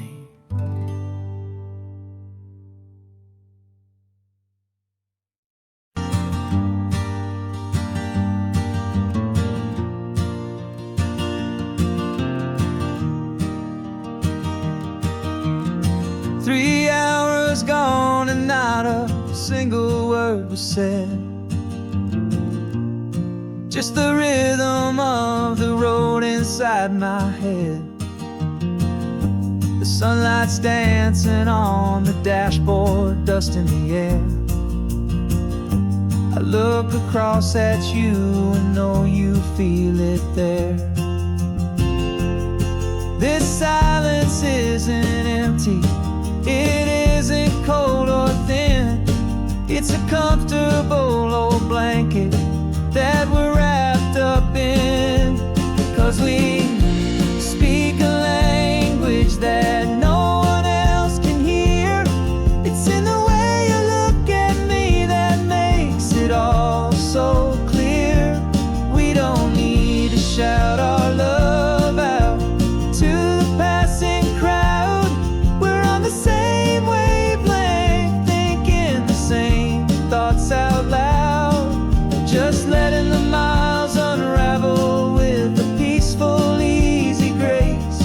3 hours gone and not a single word was said. Just the rhythm of the road inside my head. The sunlight's dancing on the dashboard, dust in the air. I look across at you and know you feel it there. This silence isn't empty, it isn't cold or thin. It's a comfortable old blanket that we're wrapped up in. 'Cause we speak a language that no one else can hear. It's in the way you look at me that makes it all so clear. We don't need to shout our love out to the passing crowd. We're on the same wavelength, thinking the same thoughts out loud. Just letting the miles unravel with a peaceful, easy grace.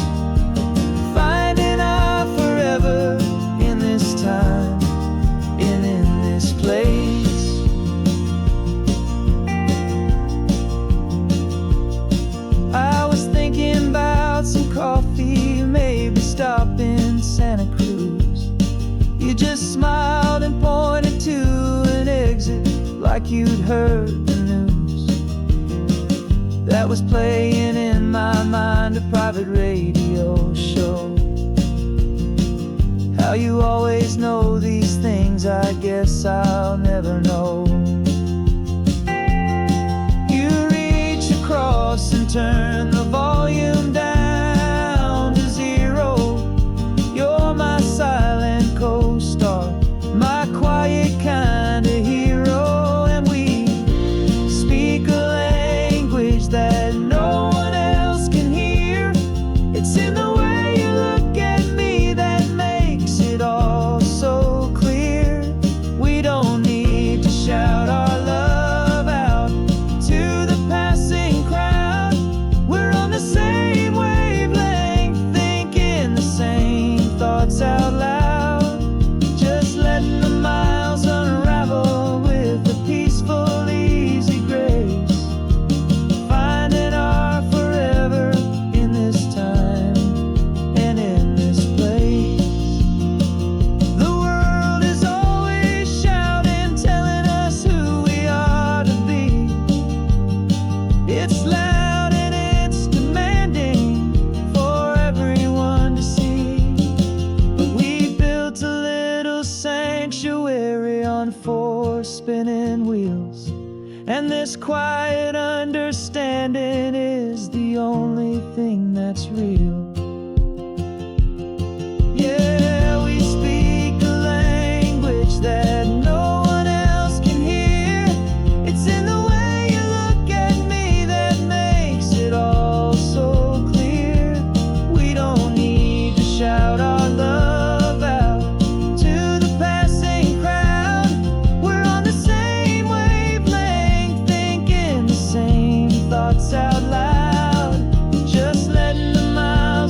Finding our forever in this time and in this place. I was thinking about some coffee, maybe stop in Santa Cruz. You just smiled and pointed to an exit like you'd heard the news. That was playing in my mind, a private radio show. How you always know these things, I guess I'll never know. You reach across and turn the volume down to 0. You're my silent co-star, my quiet kind of hero. And we speak a language that no one else can hear. It's in the way you look at me that makes it all so clear. We don't need to shout our love out to the passing crowd. We're on the same wavelength, thinking the same thoughts out loud. Just letting the miles unravel with a peaceful, easy grace. Finding our forever in this time and in this place. The world is always shouting, telling us who we are to be. It's loud and it's demanding for everyone to see. But we built a little sanctuary on 4 spinning wheels, and this quiet understanding is the only thing that's real. Yeah, we speak a language that no one else can hear. It's in the way you look at me that makes it all so clear. We don't need to shout our love out to the passing crowd. We're on the same wavelength, thinking the same thoughts out loud. Just letting the miles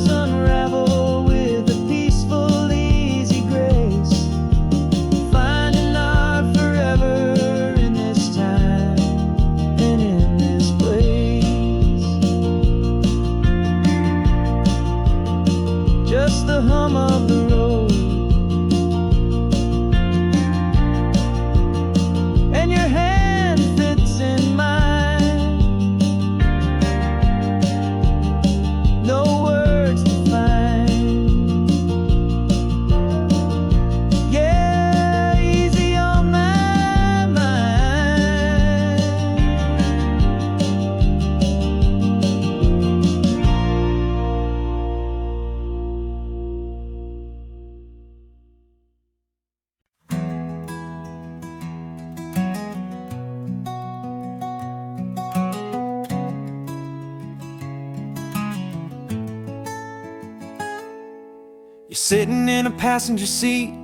sitting in a passenger seat,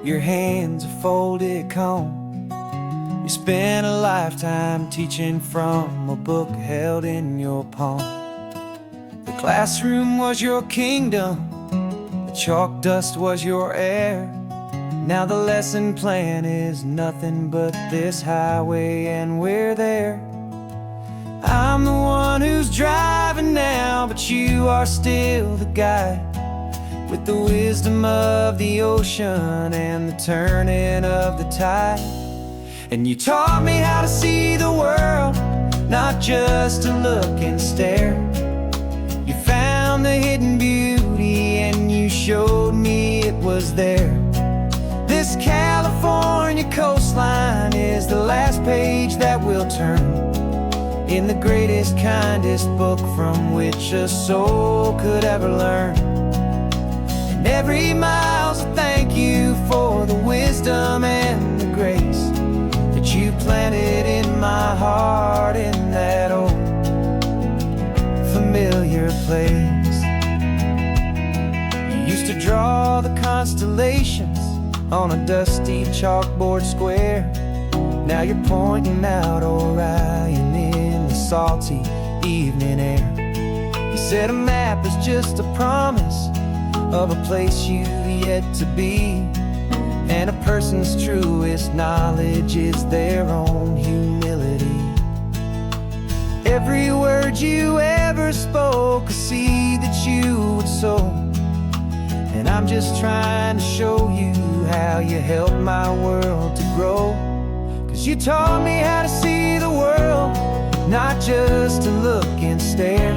your hands are folded calm. You spent a lifetime teaching from a book held in your palm. The classroom was your kingdom, the chalk dust was your air. Now the lesson plan is nothing but this highway and we're there. I'm the one who's driving now, but you are still the guide, with the wisdom of the ocean and the turning of the tide. And you taught me how to see the world, not just to look and stare. You found the hidden beauty and you showed me it was there. This California coastline is the last page that we'll turn in the greatest, kindest book from which a soul could ever learn. And every mile's a thank you for the wisdom and the grace that you planted in my heart in that old familiar place. You used to draw the constellations on a dusty chalkboard square. Now you're pointing out Orion in the salty evening air. You said a map is just a promise of a place you've yet to be, and a person's truest knowledge is their own humility. Every word you ever spoke, a seed that you would sow, and I'm just trying to show you how you helped my world to grow. 'Cause you taught me how to see the world, not just to look and stare.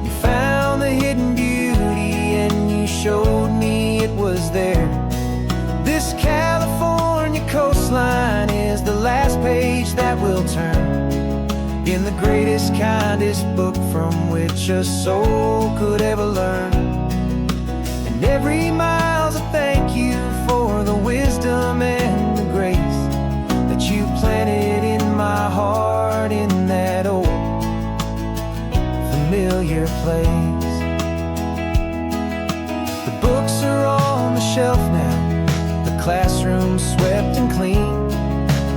You found the hidden beauty and you showed me it was there. This California coastline is the last page that we'll turn in the greatest, kindest book from which a soul could ever learn. And every mile's a thank you for the wisdom and the grace that you planted in my heart in that old familiar place. The books are on the shelf now, the classroom swept and clean,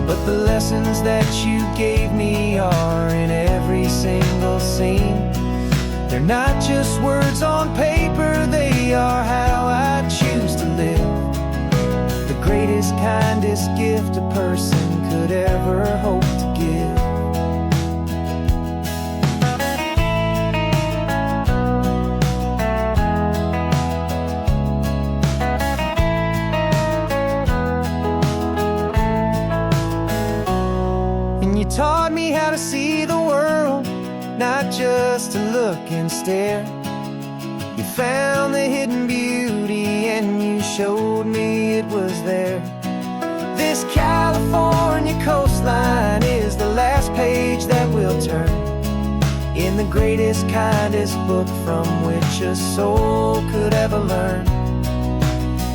but the lessons that you gave me are in every single scene. They're not just words on paper, they are how I choose to live. The greatest, kindest gift a person could ever hope to give. And you taught me how to see the world, not just to look and stare. You found the hidden beauty and you showed me it was there. This California coastline is the last page that we'll turn in the greatest, kindest book from which a soul could ever learn.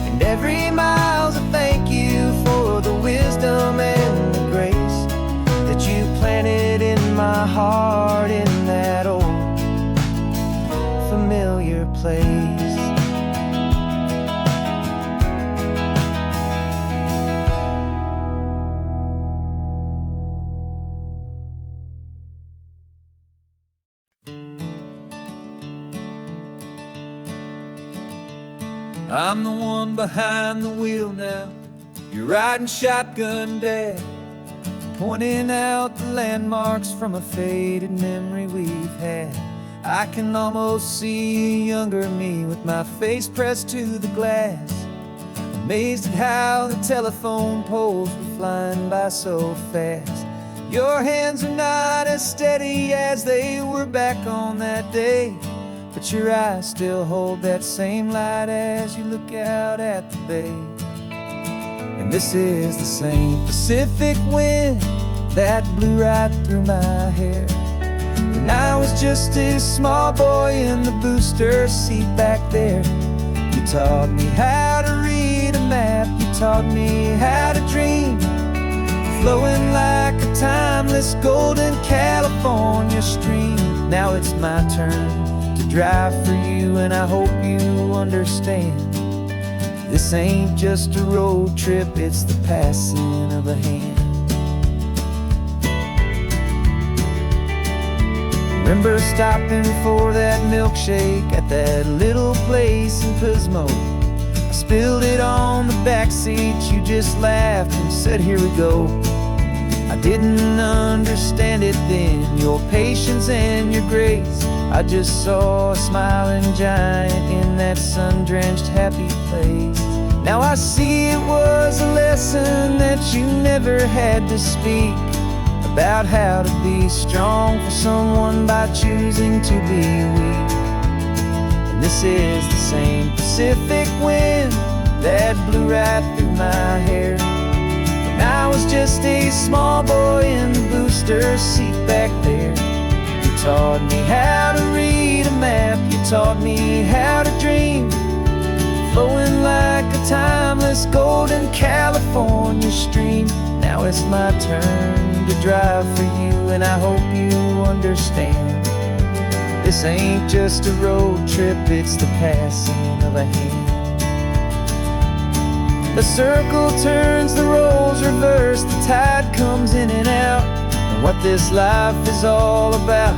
And every mile's a thank you for the wisdom and the grace that you planted in my heart in that old familiar place. I'm the one behind the wheel now, you're riding shotgun, Dad, pointing out the landmarks from a faded memory we've had. I can almost see a younger me with my face pressed to the glass, amazed at how the telephone poles were flying by so fast. Your hands are not as steady as they were back on that day, but your eyes still hold that same light as you look out at the bay. And this is the same Pacific wind that blew right through my hair when I was just a small boy in the booster seat back there. You taught me how to read a map, you taught me how to dream, flowing like a timeless golden California stream. Now it's my turn to drive for you, and I hope you understand. This ain't just a road trip, it's the passing of a hand. Remember stopping for that milkshake at that little place in Pismo. I spilled it on the back seat, you just laughed and said, here we go. I didn't understand it then, your patience and your grace. I just saw a smiling giant in that sun-drenched happy place. Now I see it was a lesson that you never had to speak, about how to be strong for someone by choosing to be weak. And this is the same Pacific wind that blew right through my hair when I was just a small boy in the booster seat back there. You taught me how to read a map, you taught me how to dream, flowing like a timeless golden California stream. Now it's my turn to drive for you, and I hope you understand. This ain't just a road trip, it's the passing of a hand. The circle turns, the roles reverse, the tide comes in and out. And what this life is all about,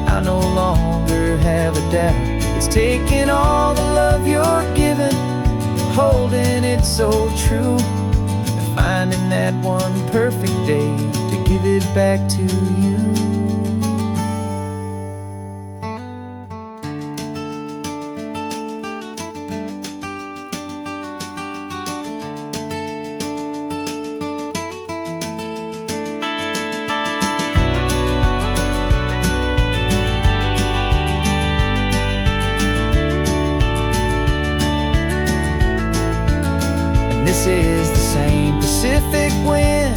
I no longer have a doubt. It's taking all the love you're giving, holding it so true, and finding that one perfect day to give it back to you. This is the same Pacific wind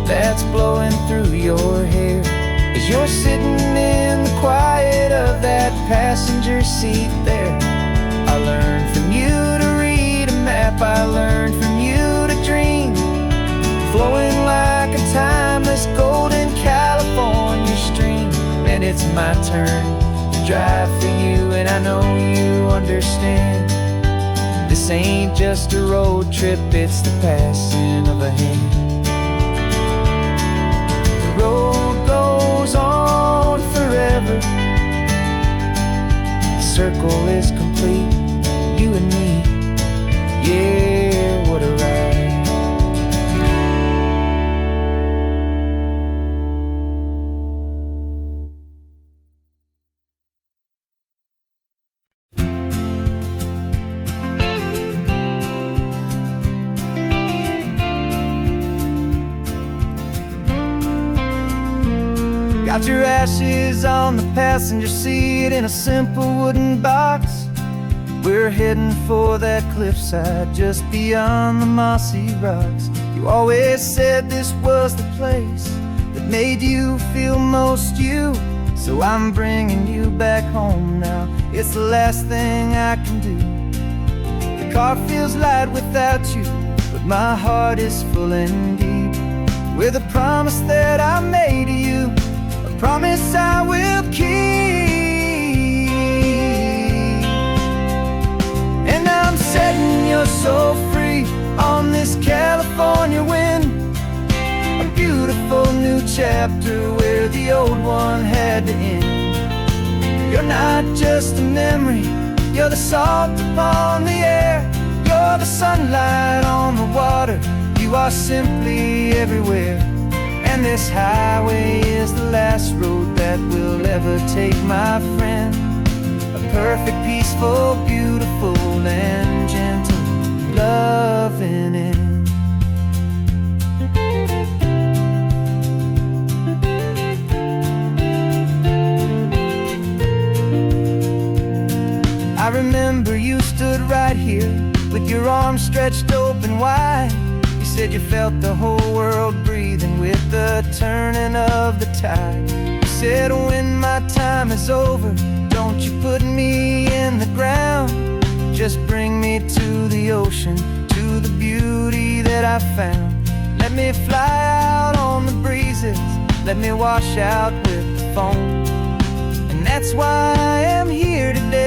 that's blowing through your hair as you're sitting in the quiet of that passenger seat there. I learned from you to read a map, I learned from you to dream, flowing like a timeless golden California stream. And it's my turn to drive for you, and I know you understand. This ain't just a road trip, it's the passing of a hand. The road goes on forever, the circle is complete, you and me, yeah, what a ride. Got your ashes on the passenger seat in a simple wooden box. We're heading for that cliffside just beyond the mossy rocks. You always said this was the place that made you feel most you, so I'm bringing you back home now. It's the last thing I can do. The car feels light without you, but my heart is full and deep with a promise that I made to you, a promise I will keep. And I'm setting your soul free on this California wind, a beautiful new chapter where the old one had to end. You're not just a memory, you're the salt upon the air, you're the sunlight on the water, you are simply everywhere. And this highway is the last road that we'll ever take, my friend. A perfect, peaceful, beautiful, and gentle loving end. I remember you stood right here with your arms stretched open wide. You said you felt the whole world breathing with the turning of the tide. You said when my time is over, don't you put me in the ground, just bring me to the ocean, to the beauty that I found. Let me fly out on the breezes, let me wash out with the foam. And that's why I am here today,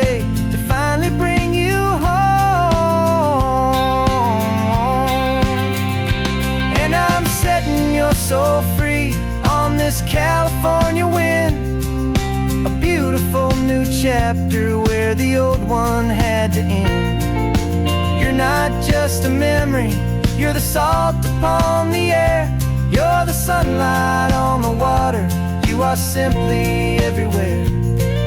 this California wind, a beautiful new chapter where the old one had to end. You're not just a memory, you're the salt upon the air, you're the sunlight on the water, you are simply everywhere.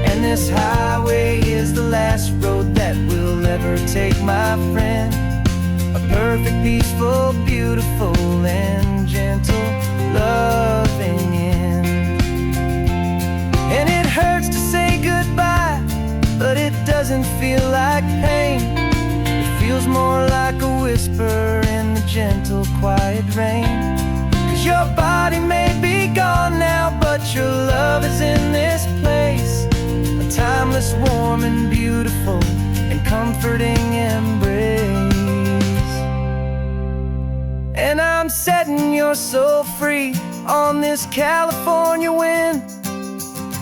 And this highway is the last road that we'll ever take, my friend. A perfect, peaceful, beautiful, and gentle, loving end. And it hurts to say goodbye, but it doesn't feel like pain. It feels more like a whisper in the gentle, quiet rain. 'Cause your body may be gone now, but your love is in this place. A timeless, warm, and beautiful, and comforting embrace. And I'm setting your soul free on this California wind,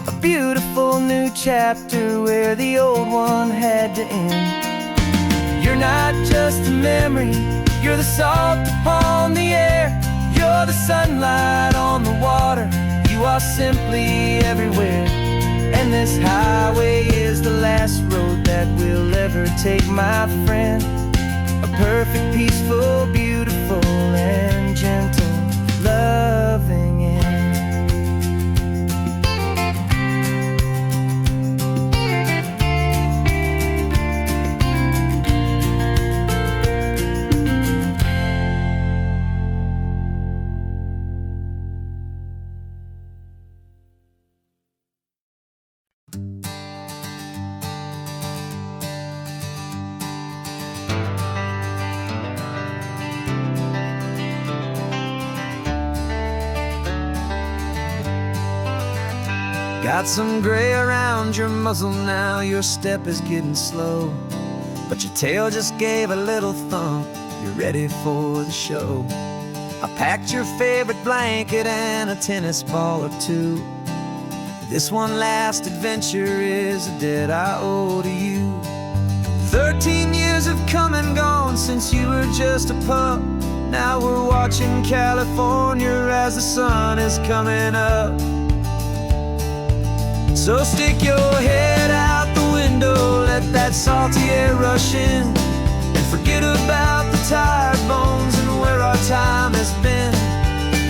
a beautiful new chapter where the old one had to end. You're not just a memory, you're the salt upon the air, you're the sunlight on the water, you are simply everywhere. And this highway is the last road that we'll ever take, my friend. A perfect, peaceful, beautiful, and gentle, loving end. Got some gray around your muzzle now, your step is getting slow, but your tail just gave a little thump, you're ready for the show. I packed your favorite blanket and a tennis ball or two. This one last adventure is a debt I owe to you. 13 years have come and gone since you were just a pup. Now we're watching California as the sun is coming up. So stick your head out the window, let that salty air rush in, and forget about the tired bones and where our time has been.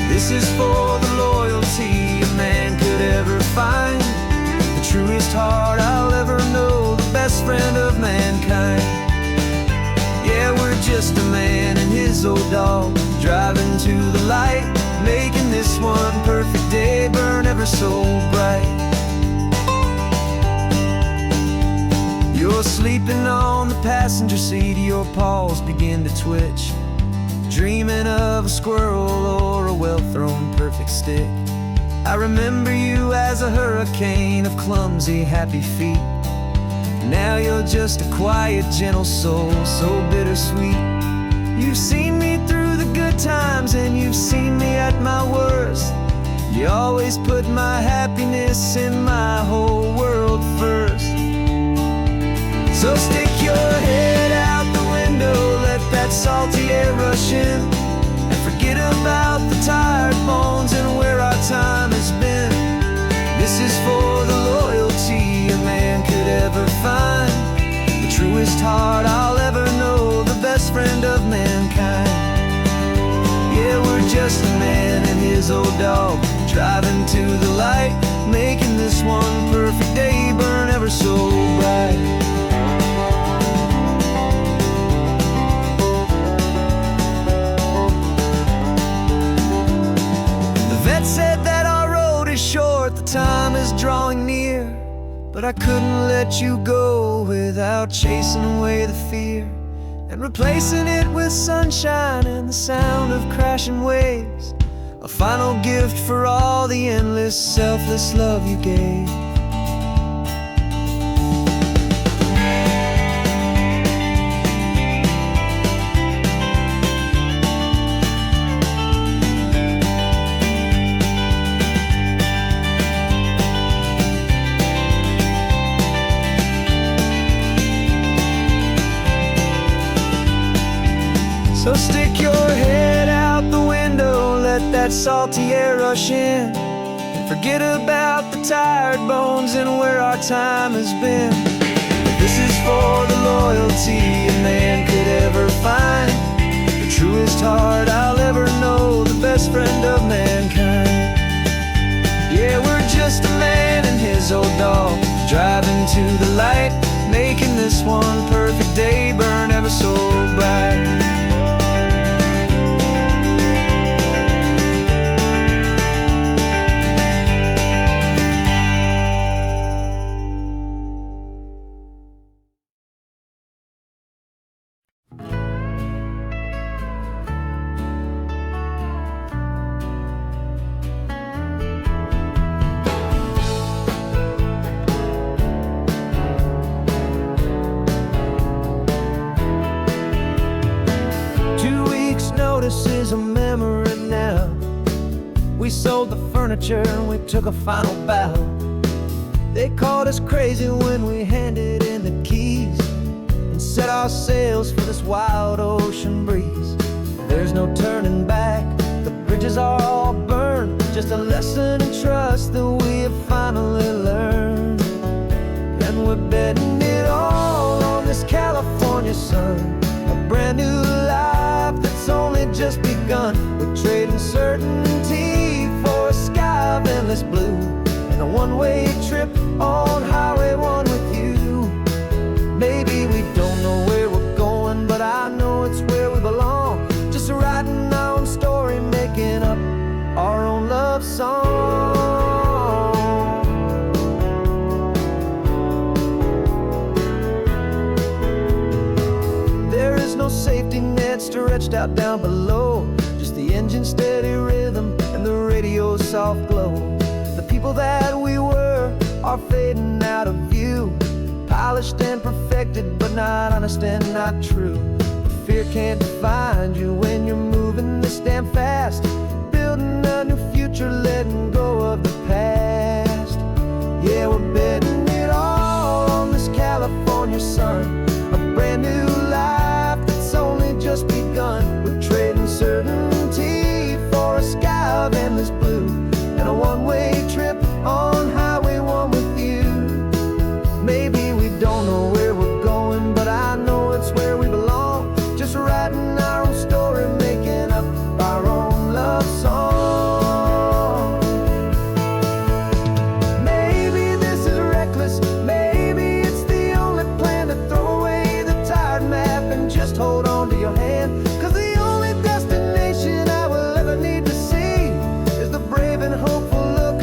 This is for the loyalty a man could ever find, the truest heart I'll ever know, the best friend of mankind. Yeah, we're just a man and his old dog, driving to the light, making this one perfect day burn ever so bright. You're sleeping on the passenger seat, your paws begin to twitch, dreaming of a squirrel or a well-thrown perfect stick. I remember you as a hurricane of clumsy, happy feet. Now you're just a quiet, gentle soul, so bittersweet. You've seen me through the good times and you've seen me at my worst. You always put my happiness in my whole world first. So stick your head out the window, let that salty air rush in, and forget about the tired bones and where our time has been. This is for the loyalty a man could ever find, the truest heart I'll ever know, the best friend of mankind. Yeah, we're just a man and his old dog, driving to the light, making this one perfect day burn ever so bright. Said that our road is short, the time is drawing near, but I couldn't let you go without chasing away the fear and replacing it with sunshine and the sound of crashing waves, a final gift for all the endless, selfless love you gave. So stick your head out the window, let that salty air rush in, Forget about the tired bones and where our time has been. This is for the loyalty a man could ever find, the truest heart I'll ever know, the best friend of mankind. Yeah, we're just a man and his old dog, driving to the light, making this one perfect day burn ever so bright. Notice is a memory now. We sold the furniture and we took a final bow. They called us crazy when we handed in the keys and set our sails for this wild ocean breeze. There's no turning back, the bridges are all burned, just a lesson in trust that we have finally learned. And we're betting it all on this California sun, a brand new life that's only just begun. We're trading certainty for a sky of endless blue and a one-way trip on Highway 1 with you. Maybe we don't know where we're going, but I know it's where we belong. Just writing our own story, making up our own love song. There is no safety net stretched out down below, just the engine's steady rhythm and the radio's soft glow. The people that we were are fading out of view, polished and perfected, but not honest and not true. Fear can't define you when you're moving this damn fast, building a new future, letting go of the past. Yeah, we're betting it all on this California sun, a brand new life that's only just begun. We're trading certainty for a sky of endless blue and a one-way trip on Highway 1 with you. Maybe we don't know where we're going, but I know it's where we belong. Just writing our own story, making up our own love song. Maybe this is reckless, maybe it's the only plan to throw away the tired map and just hold on to your hand. 'Cause the only destination I will ever need to see is the brave and hopeful look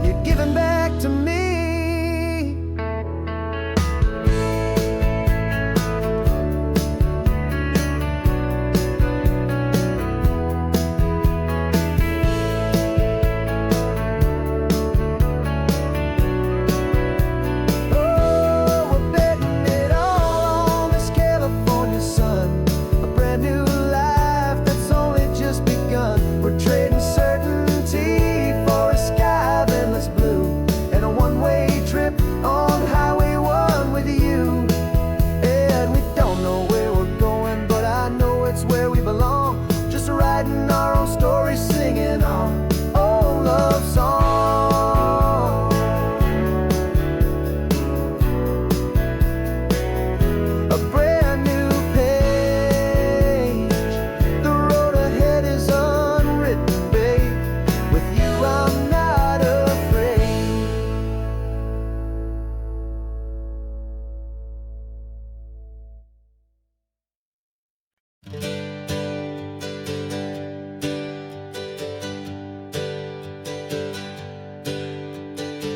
you're giving back to me. Oh, we're betting it all on this California sun, a brand new life that's only just begun. We're trading certainty for a sky of endless blue and a one-way trip on Highway 1 with you. And we don't know where we're going, but I know it's where we belong. Just writing our own story, singing our own love song. A brand new page, the road ahead is unwritten, babe. With you I'm not afraid.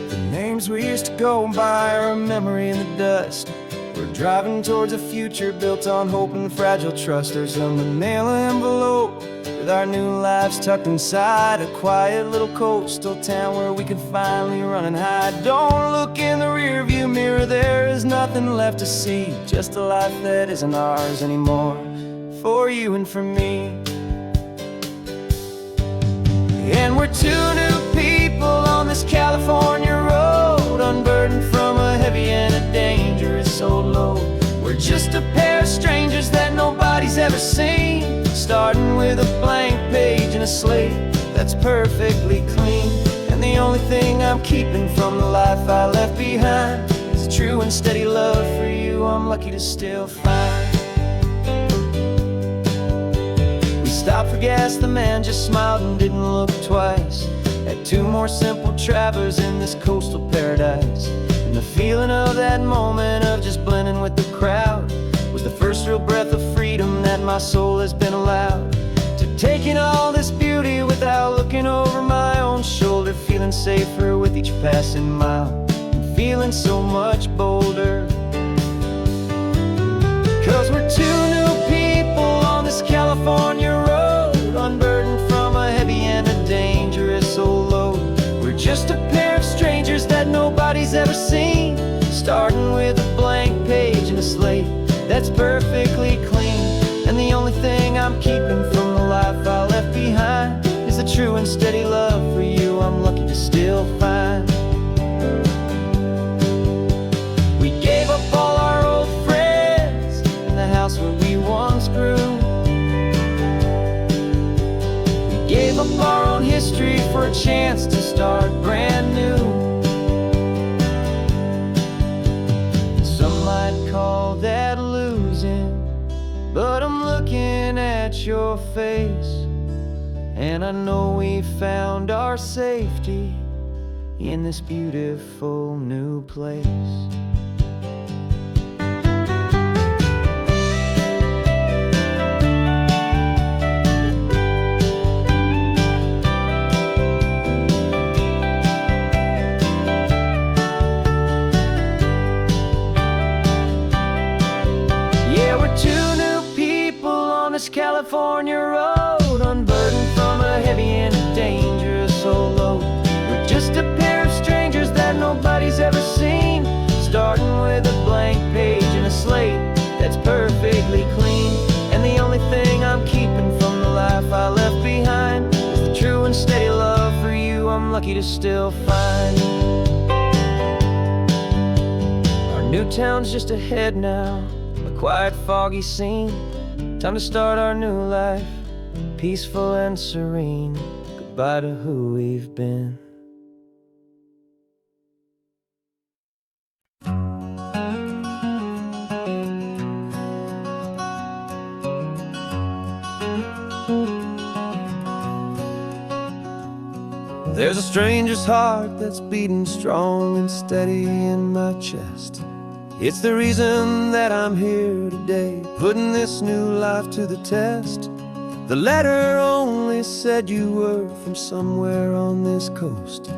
The names we used to go by are a memory in the dust. We're driving towards a future built on hope and fragile trust. There's a manila envelope with our new lives tucked inside, a quiet little coastal town where we can finally run and hide. Don't look in the rearview mirror, there is nothing left to see, just a life that isn't ours anymore, for you and for me. And we're two new people on this California road, unburdened from a heavy and a dangerous old load. We're just a pair of strangers that nobody's ever seen, starting with a blank page and a slate that's perfectly clean. And the only thing I'm keeping from the life I left behind is a true and steady love for you I'm lucky to still find. We stopped for gas, the man just smiled and didn't look twice. Had two more simple travelers in this coastal paradise. And the feeling of that moment of just blending with the crowd was the first real breath of freedom that my soul has been allowed. To take in all this beauty without looking over my own shoulder, feeling safer with each passing mile, and feeling so much bolder. 'Cause we're two new people on this California road, unburdened from a heavy and a dangerous old load. We're just a pair of strangers that nobody's ever seen, starting with a blank page and a slate that's perfectly clean. And the only thing I'm keeping from the life I left behind is the true and steady love for you I'm lucky to still find. We gave up all our old friends in the house where we once grew. We gave up our own history for a chance to start brand new. Some might call that losing, but I'm looking at your face, and I know we found our safety in this beautiful new place. Yeah, we're two new people on this California road, unburdened from a heavy and a dangerous old load. We're just a pair of strangers that nobody's ever seen, starting with a blank page and a slate that's perfectly clean. And the only thing I'm keeping from the life I left behind is the true and steady love for you I'm lucky to still find. Our new town's just ahead now, a quiet, foggy scene. Time to start our new life, peaceful and serene. Goodbye to who we've been. There's a stranger's heart that's beating strong and steady in my chest. It's the reason that I'm here today, putting this new life to the test. The letter only said you were from somewhere on this coast,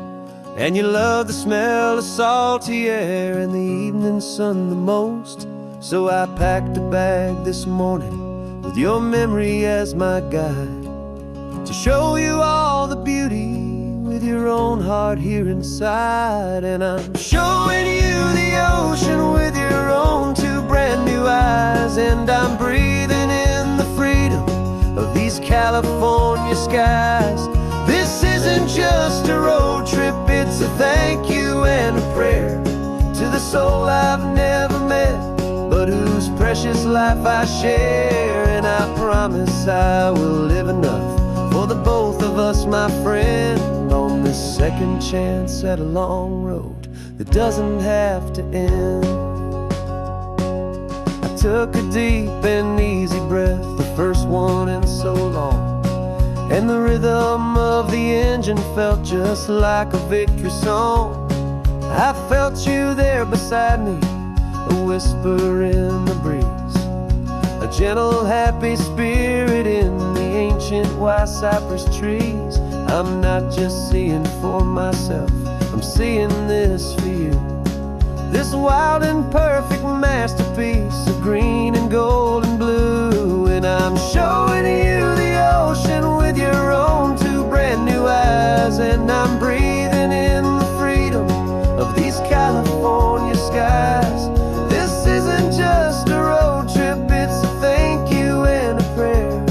and you love the smell of salty air and the evening sun the most. So I packed a bag this morning with your memory as my guide, to show you all the beauty with your own heart here inside. And I'm showing you the ocean with your own two brand new eyes, and I'm breathing in the freedom of these California skies. This isn't just a road trip, it's a thank you and a prayer to the soul I've never met, but whose precious life I share. And I promise I will live enough for the both of us, my friend, on this second chance at a long road that doesn't have to end. I took a deep and easy breath, the first one in so long, and the rhythm of the engine felt just like a victory song. I felt you there beside me, a whisper in the breeze, a gentle happy spirit in the ancient white cypress trees. I'm not just seeing for myself, I'm seeing this for you, this wild and perfect masterpiece of green and gold and blue. And I'm showing you the ocean with your own two brand new eyes, and I'm breathing in the freedom of these California skies. This isn't just a road trip, it's a thank you and a prayer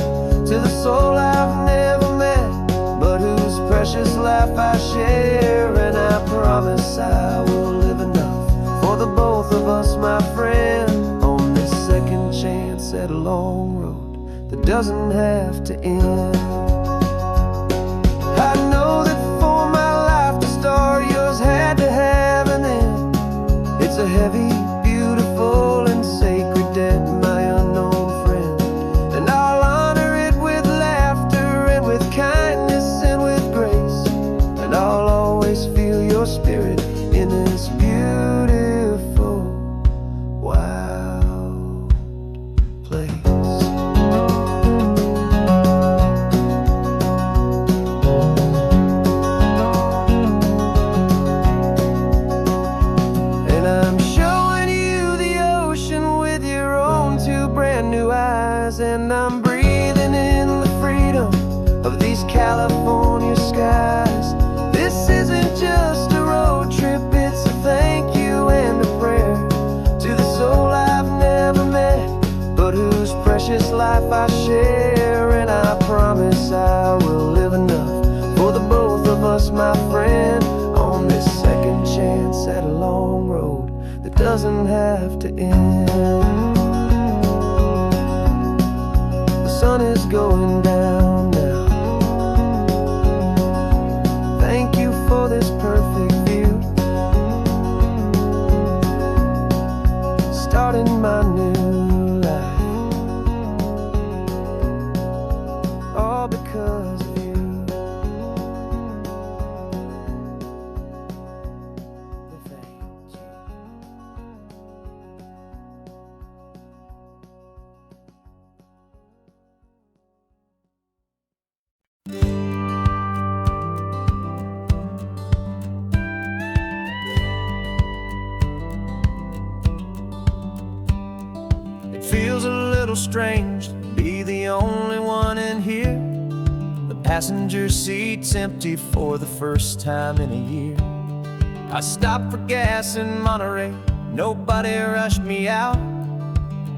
to the soul I've never met, but whose precious life I share. And I promise I will live enough for the both of us, my friend, on this second chance at a long road that doesn't have to end. I know that for my life to freedom of these California skies. This isn't just a road trip, it's a thank you and a prayer to the soul I've never met, but whose precious life I share. And I promise I will live enough for the both of us, my friend, on this second chance at a long road that doesn't have to end. The sun is going down now. Thank you for this perfect view, starting my new life, all because of you. Thank you. It feels a little strange to be the only one in here. The passenger seat's empty for the first time in a year. I stopped for gas in Monterey, nobody rushed me out.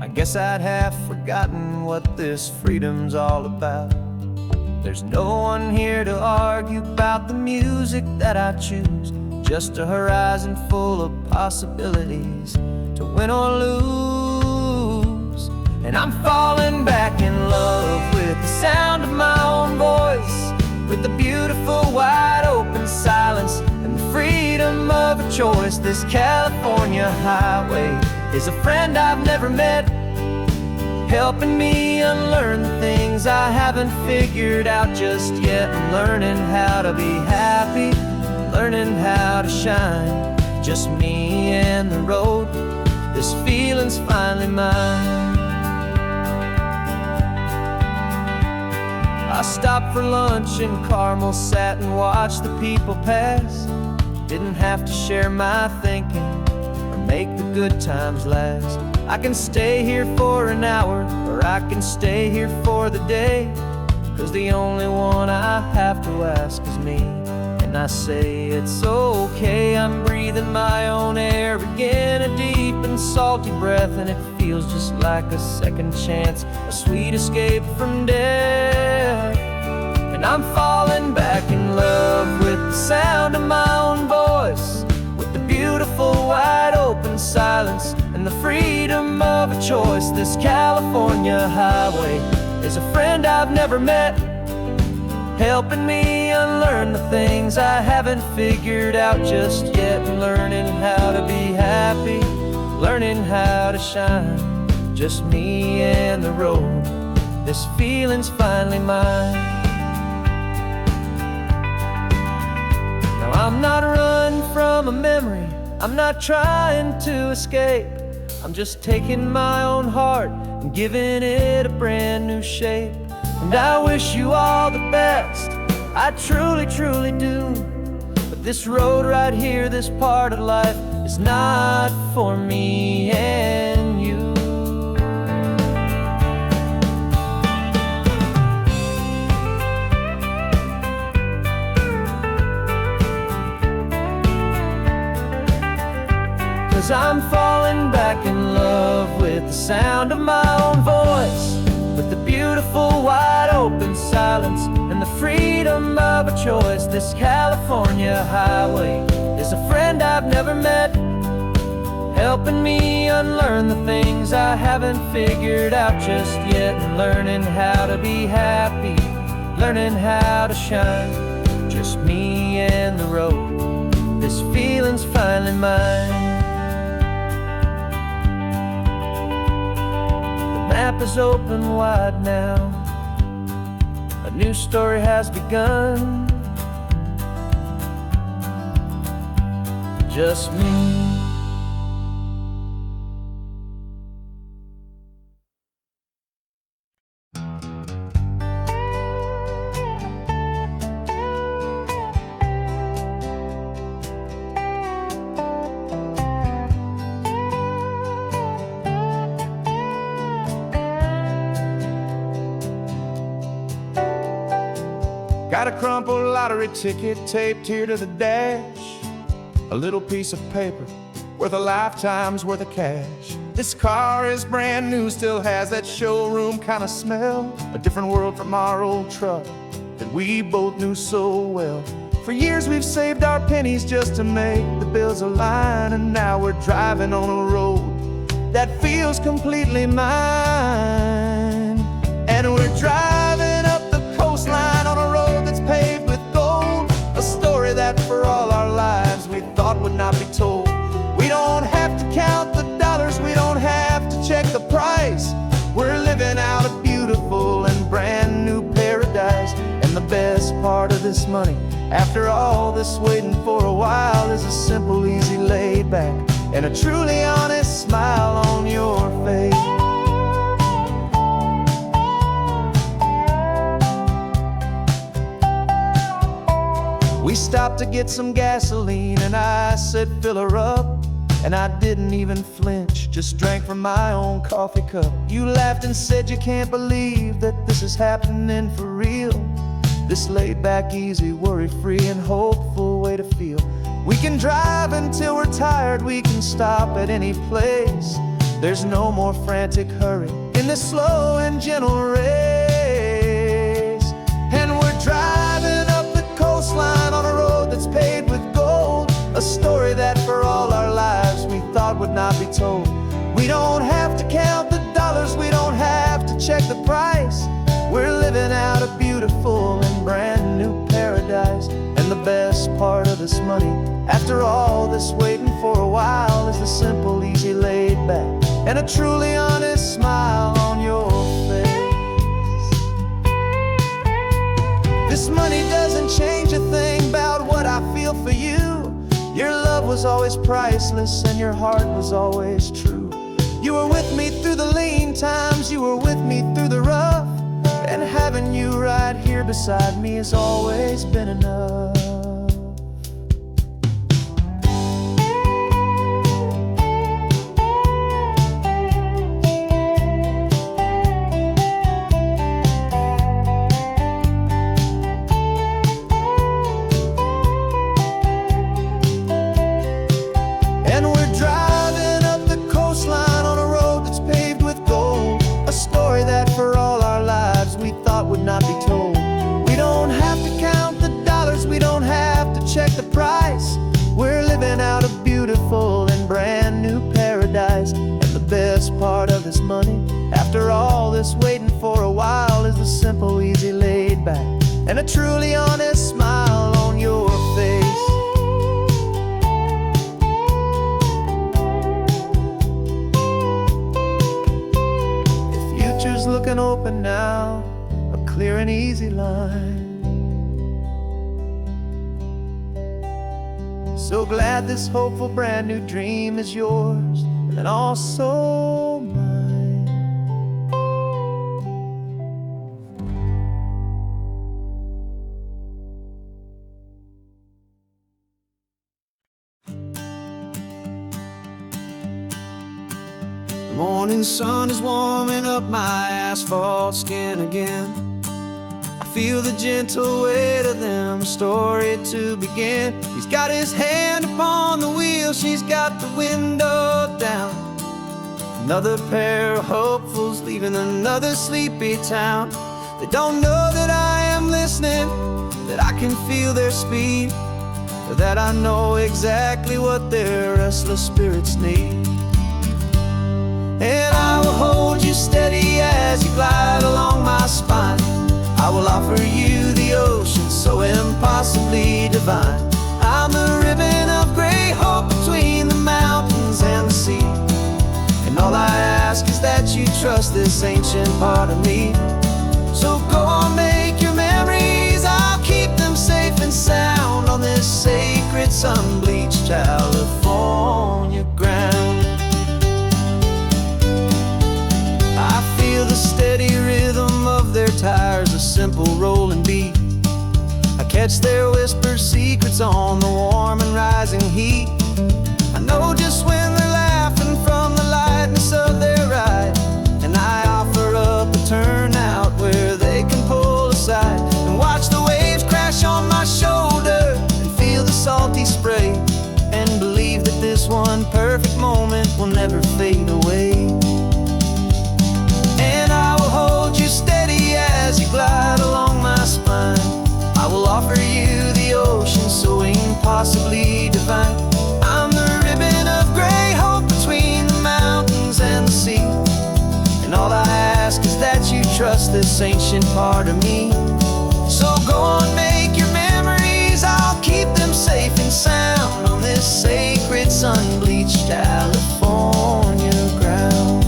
I guess I'd have forgotten what this freedom's all about. There's no one here to argue about the music that I choose, just a horizon full of possibilities to win or lose. And I'm falling back in love with the sound of my own voice, with the beautiful wide open silence and the freedom of a choice. This California highway is a friend I've never met, helping me unlearn the things I haven't figured out just yet. I'm learning how to be happy, learning how to shine, just me and the road. This feeling's finally mine. I stopped for lunch in Carmel, sat and watched the people pass. Didn't have to share my thinking or make the good times last. I can stay here for an hour, or I can stay here for the day, 'cause the only one I have to ask is me. And I say it's okay, I'm breathing my own air again, a deep and salty breath, and it feels just like a second chance, a sweet escape from death. And I'm falling back in love with the sound of my own voice, with the beautiful wide open silence and the freedom of a choice. This California highway is a friend I've never met, helping me unlearn the things I haven't figured out just yet. And learning how to be happy, learning how to shine, just me and the road. This feeling's finally mine. Now I'm not running from a memory, I'm not trying to escape. I'm just taking my own heart and giving it a brand new shape. And I wish you all the best, I truly, truly do. But this road right here, this part of life, is not for me and you. 'Cause I'm falling back in love with the sound of my own voice, with the beautiful wide open silence and the freedom of a choice. This California highway is a friend I've never met, helping me unlearn the things I haven't figured out just yet. And learning how to be happy, learning how to shine, just me and the road. This feeling's finally mine. The map is open wide now, a new story has begun. Just me. Got a crumpled lottery ticket taped here to the dash, a little piece of paper worth a lifetime's worth of cash. This car is brand new, still has that showroom kind of smell. A different world from our old truck that we both knew so well. For years we've saved our pennies just to make the bills align, and now we're driving on a road that feels completely mine. And we're driving up the coastline on a road that's paved with gold, a story that for all our lives we thought would not be told. We don't have to count the dollars, we don't have to check the price. We're living out a beautiful and brand new paradise. And the best part of this money, after all this waiting for a while, is a simple, easy, laid back, and a truly honest smile on your face. We stopped to get some gasoline, and I said, fill her up. And I didn't even flinch, just drank from my own coffee cup. You laughed and said you can't believe that this is happening for real. This laid back, easy, worry-free and hopeful way to feel. We can drive until we're tired, we can stop at any place. There's no more frantic hurry in this slow and gentle race. And we're driving up the coastline on a road that's paved with gold, a story that for all our lives we thought would not be told. We don't have to count the dollars, we don't have to check the price. We're living out a beautiful and brand new paradise. And the best part of this money, after all this waiting for a while, is the simple, easy, laid back, and a truly honest smile on your face. This money doesn't change a thing about what I feel for you. Your love was always priceless and your heart was always true. You were with me through the lean times, you were with me through the rough, and having you right here beside me has always been enough. Would not be told. We don't have to count the dollars, we don't have to check the price. We're living out a beautiful and brand new paradise. And the best part of this money, after all this waiting for a while, is the simple, easy, laid back, and a truly honest smile on your face. The future's looking open now, clear and easy line. So glad this hopeful brand new dream is yours and also mine. The morning sun is warming up my asphalt skin again. Feel the gentle weight of them, story to begin. He's got his hand upon the wheel, she's got the window down. Another pair of hopefuls leaving another sleepy town. They don't know that I am listening, that I can feel their speed, or that I know exactly what their restless spirits need. And I will hold you steady as you glide along my spine. I will offer you the ocean so impossibly divine. I'm the ribbon of gray hope between the mountains and the sea. And all I ask is that you trust this ancient part of me. So go on, make your memories, I'll keep them safe and sound on this sacred sun-bleached California ground. I feel the steady rhythm of their tires, a simple rolling beat. I catch their whispered secrets on the warm and rising heat. I know just when they're laughing from the lightness of their ride, and I offer up a turnout where they can pull aside and watch the waves crash this ancient part of me. So go on, make your memories, I'll keep them safe and sound on this sacred sun-bleached California ground.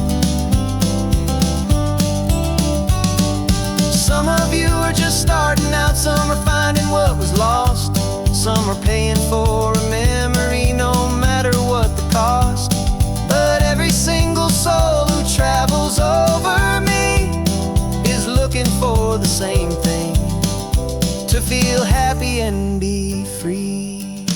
Some of you are just starting out, some are finding what was lost, some are paying for a memory no matter what the cost. But every single soul who travels over me is looking for the same thing: to feel happy and be free.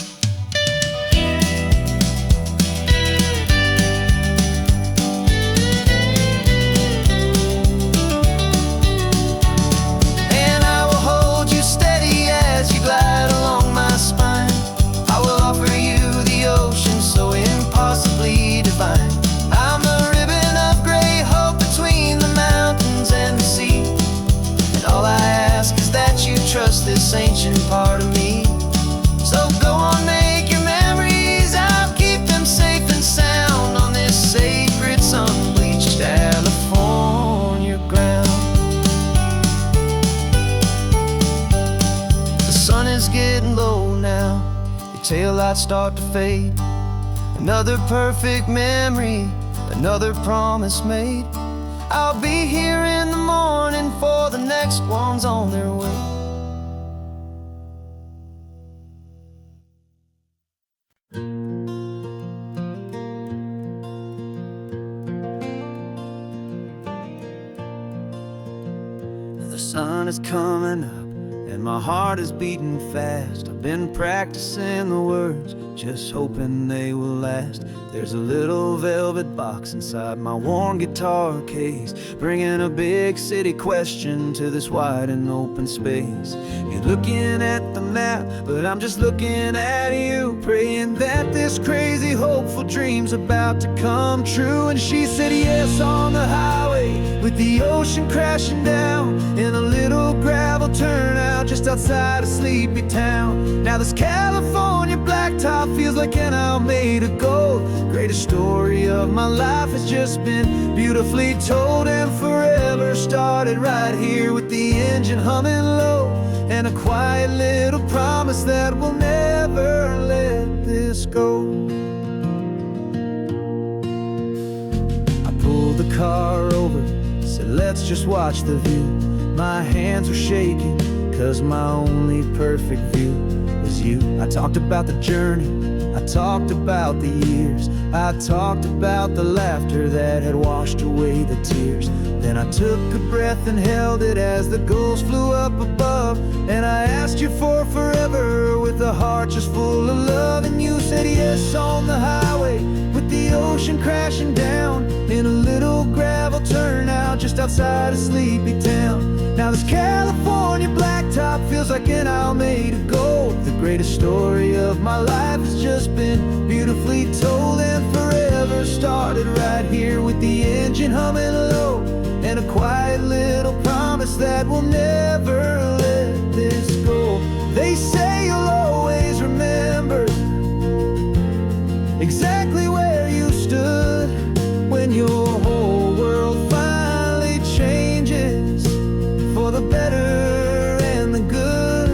And I will hold you steady as you glide along my spine. I will offer you the ocean so impossibly divine. I'm a ribbon of gray hope between the mountains and the sea. And all I ask is that you trust this ancient part of me. So go on, make your memories, I'll keep them safe and sound on this sacred sun-bleached California ground. The sun is getting low now, your taillights start to fade. Another perfect memory, another promise made. I'll be here in the morning for the next ones on their way. The sun is coming up and my heart is beating fast. I've been practicing the words, just hoping they will last. There's a little velvet box inside my worn guitar case, bringing a big city question to this wide and open space. You're looking at the map, but I'm just looking at you, praying that this crazy hopeful dream's about to come true. And she said yes on the highway, with the ocean crashing down in a little gravel turnout just outside of Sleepy Town. Now this California blacktop feels like an isle made of gold. Greatest story of my life has just been beautifully told, and forever started right here with the engine humming low, and a quiet little promise that we'll never let this go. I pulled the car over, said let's just watch the view. My hands were shaking, cause my only perfect view was you. I talked about the journey, I talked about the years, I talked about the laughter that had washed away the tears. Then I took a breath and held it as the gulls flew up above, and I asked you for forever with a heart just full of love. And you said yes on the highway, with the ocean crashing down in a little gravel turnout just outside of Sleepy Town. Now this California blacktop feels like an isle made of gold. The greatest story of my life has just been beautifully told, and forever started right here with the engine humming low, and a quiet little promise that we'll never let this go. They say you'll always remember exactly where you stood when your whole world finally changes for the better and the good.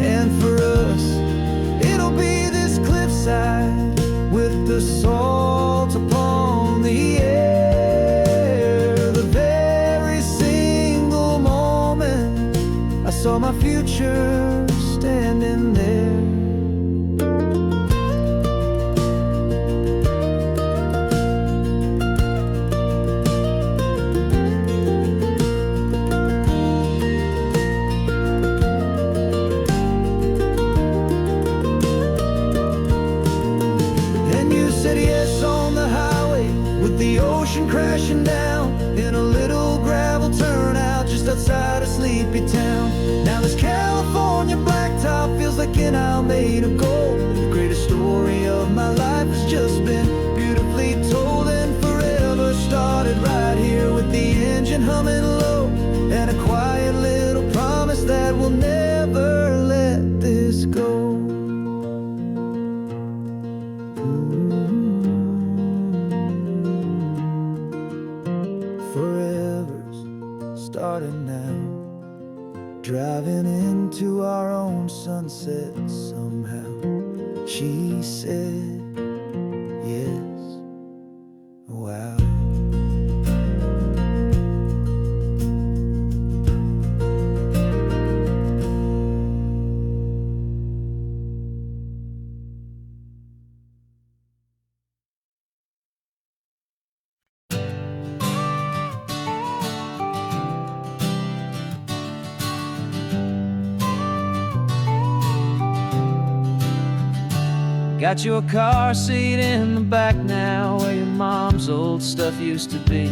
And for us, it'll be this cliffside with the salt upon the air. The very single moment I saw my future standing there. Crashing down in a little gravel turnout just outside of Sleepy Town. Now this California blacktop feels like an isle made of gold. The greatest story of my life has just been beautifully told, and forever started right here with the engine humming low, and a quiet little promise that we'll never let this go. started now, driving into our own sunset somehow. She said, yes, wow. Got your car seat in the back now, where your mom's old stuff used to be.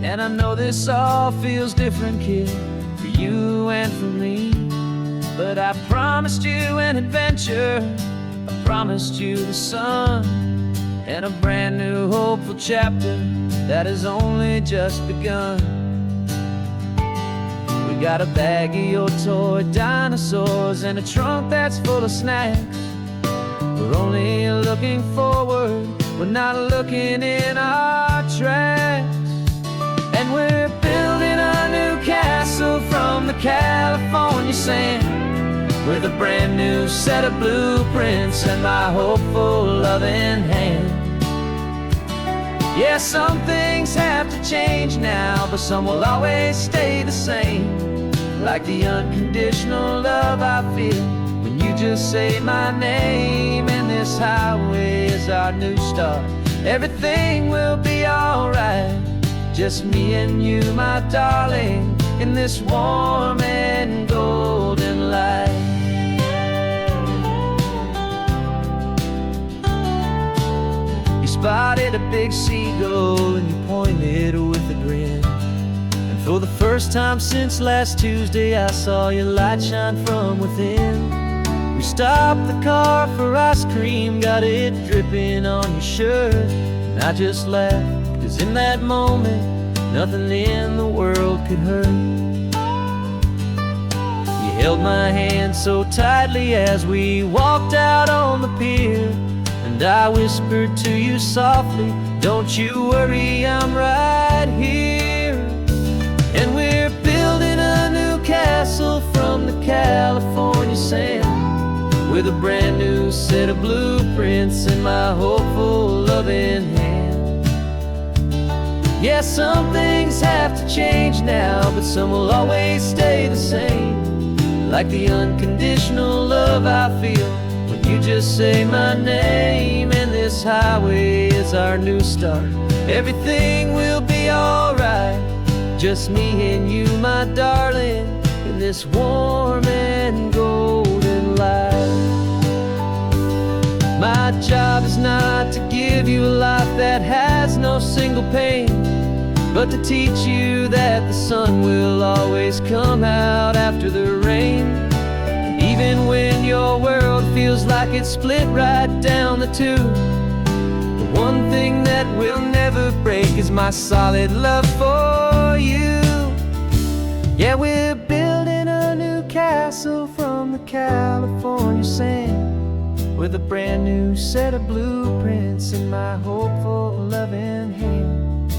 And I know this all feels different, kid, for you and for me. But I promised you an adventure, I promised you the sun, and a brand new hopeful chapter that has only just begun. We got a bag of your toy dinosaurs and a trunk that's full of snacks. We're only looking forward, we're not looking in our tracks. And we're building a new castle from the California sand, with a brand new set of blueprints and my hopeful loving hand. Yeah, some things have to change now, but some will always stay the same. Like the unconditional love I feel when you just say my name. And this highway is our new start. Everything will be alright, just me and you, my darling, in this warm and golden light. You spotted a big seagull and you pointed with a grin. And for the first time since last Tuesday, I saw your light shine from within. We stopped the car for ice cream, got it dripping on your shirt. And I just laughed, 'cause in that moment, nothing in the world could hurt. You held my hand so tightly as we walked out on the pier, and I whispered to you softly, don't you worry, I'm right here. And we're building a new castle from the California sand, with a brand new set of blueprints in my hopeful loving hand. Yeah, some things have to change now, but some will always stay the same. Like the unconditional love I feel when you just say my name. And this highway is our new start. Everything will be alright, just me and you, my darling, in this warm and golden light. My job is not to give you a life that has no single pain, but to teach you that the sun will always come out after the rain. And even when your world feels like it's split right down the two, the one thing that will never break is my solid love for you. Yeah, we're building a new castle from the California sand, with a brand new set of blueprints in my hopeful loving hand.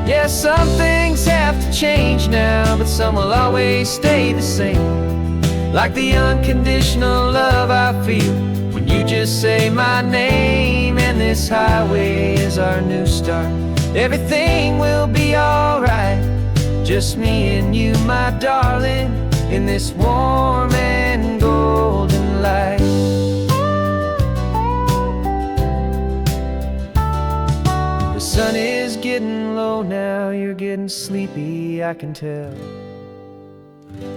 Yeah, some things have to change now, but some will always stay the same. Like the unconditional love I feel when you just say my name. And this highway is our new start. Everything will be alright, just me and you, my darling, in this warm and golden light. The sun is getting low now, you're getting sleepy, I can tell.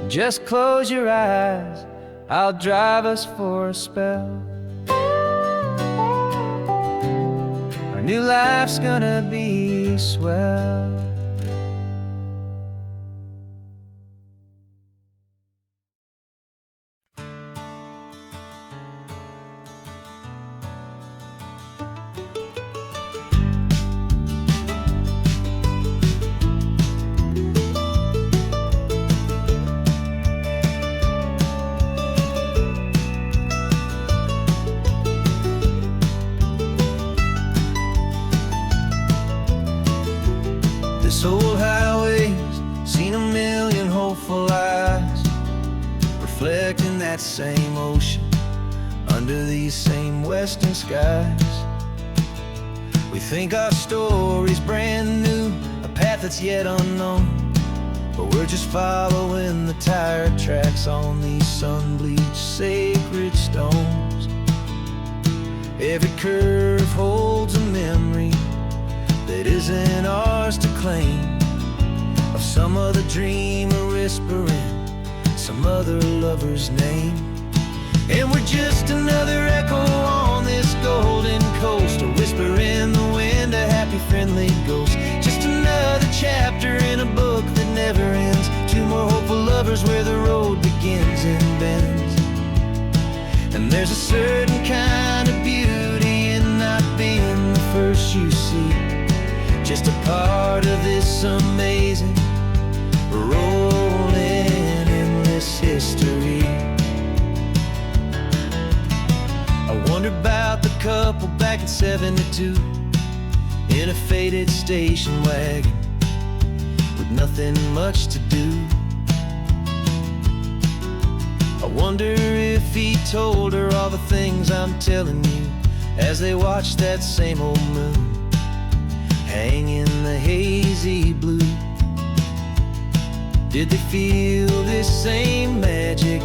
Just close your eyes, I'll drive us for a spell. Our new life's gonna be swell. that same ocean, under these same western skies. We think our story's brand new, a path that's yet unknown, but we're just following the tire tracks on these sun-bleached sacred stones. Every curve holds a memory that isn't ours to claim, of some other dreamer whispering some other lover's name. And we're just another echo on this golden coast, a whisper in the wind, a happy friendly ghost. Just another chapter in a book that never ends, two more hopeful lovers where the road begins and bends. And there's a certain kind of beauty in not being the first you see, just a part of this amazing rolling endless history. I wonder about the couple back in '72 in a faded station wagon with nothing much to do. I wonder if he told her all the things I'm telling you as they watched that same old moon hang in the hazy blue. Did they feel this same magic,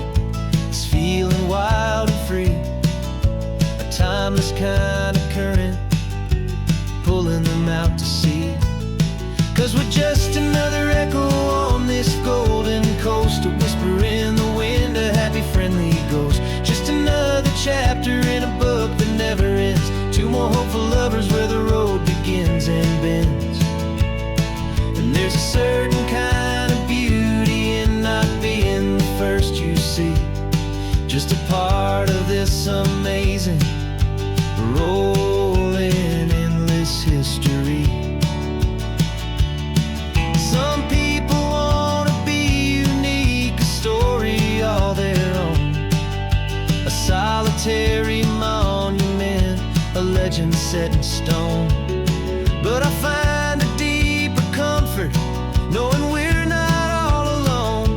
this feeling wild and free, a timeless kind of current pulling them out to sea? 'Cause we're just another echo on this golden coast, a whisper in the wind, a happy friendly ghost. Just another chapter in a book that never ends, two more hopeful lovers where the road begins and bends. And there's a certain kind of beauty in not being the first you see, just a part of this amazing rolling endless history. Some people want to be unique, a story all their own, a solitary monument, a legend set in stone. But I find a deeper comfort knowing we're not all alone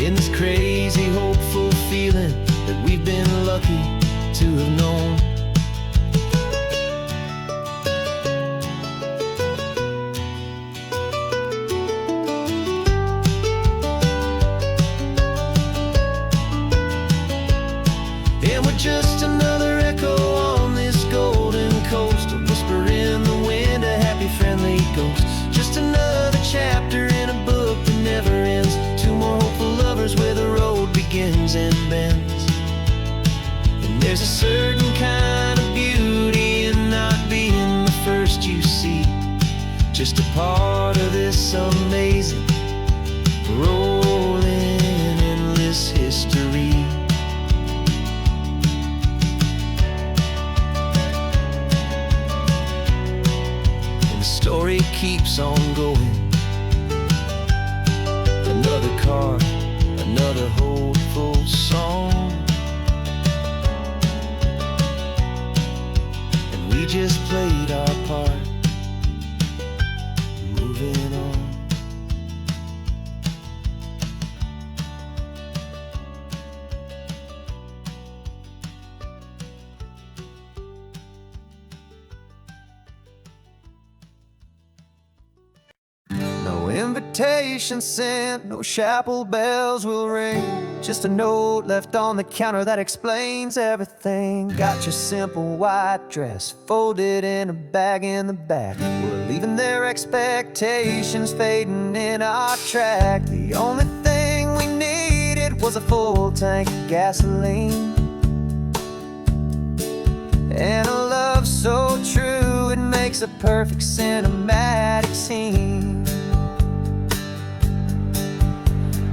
in this crazy hopeful feeling that we've been lucky to have known. And we're just another echo on this golden coast, a whisper in the wind, a happy friendly ghost. Just another chapter in a book that never ends, two more hopeful lovers where the road begins and bends. And there's a certain kind of beauty in not being the first you see, just a part of this amazing rolling endless history. Story keeps on going, another card, another hopeful song, and we just played our part, moving on. No invitation sent, no chapel bells will ring, just a note left on the counter that explains everything. Got your simple white dress folded in a bag in the back. We're leaving their expectations fading in our track. The only thing we needed was a full tank of gasoline and a love so true it makes a perfect cinematic scene.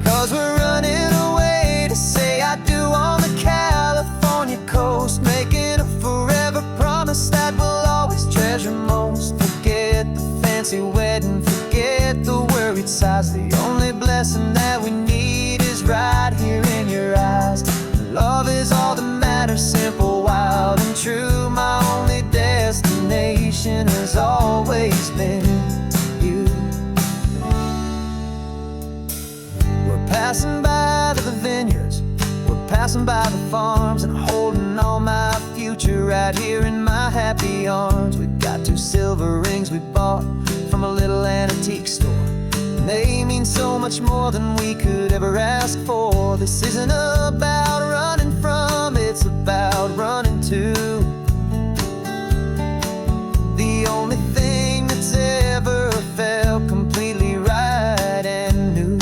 'Cause we're running away to say I do on the California coast, making a forever promise that we'll always treasure most. Forget the fancy wedding, forget the worried sighs. The only blessing that we need is right here in your eyes. Love is all that matters, simple, wild, and true. My only destination has always been you. We're passing by the vineyards, we're passing passing by the farms and holding all my future right here in my happy arms. We've got 2 silver rings we bought from a little antique store, and they mean so much more than we could ever ask for. This isn't about running from, it's about running to the only thing that's ever felt completely right and new.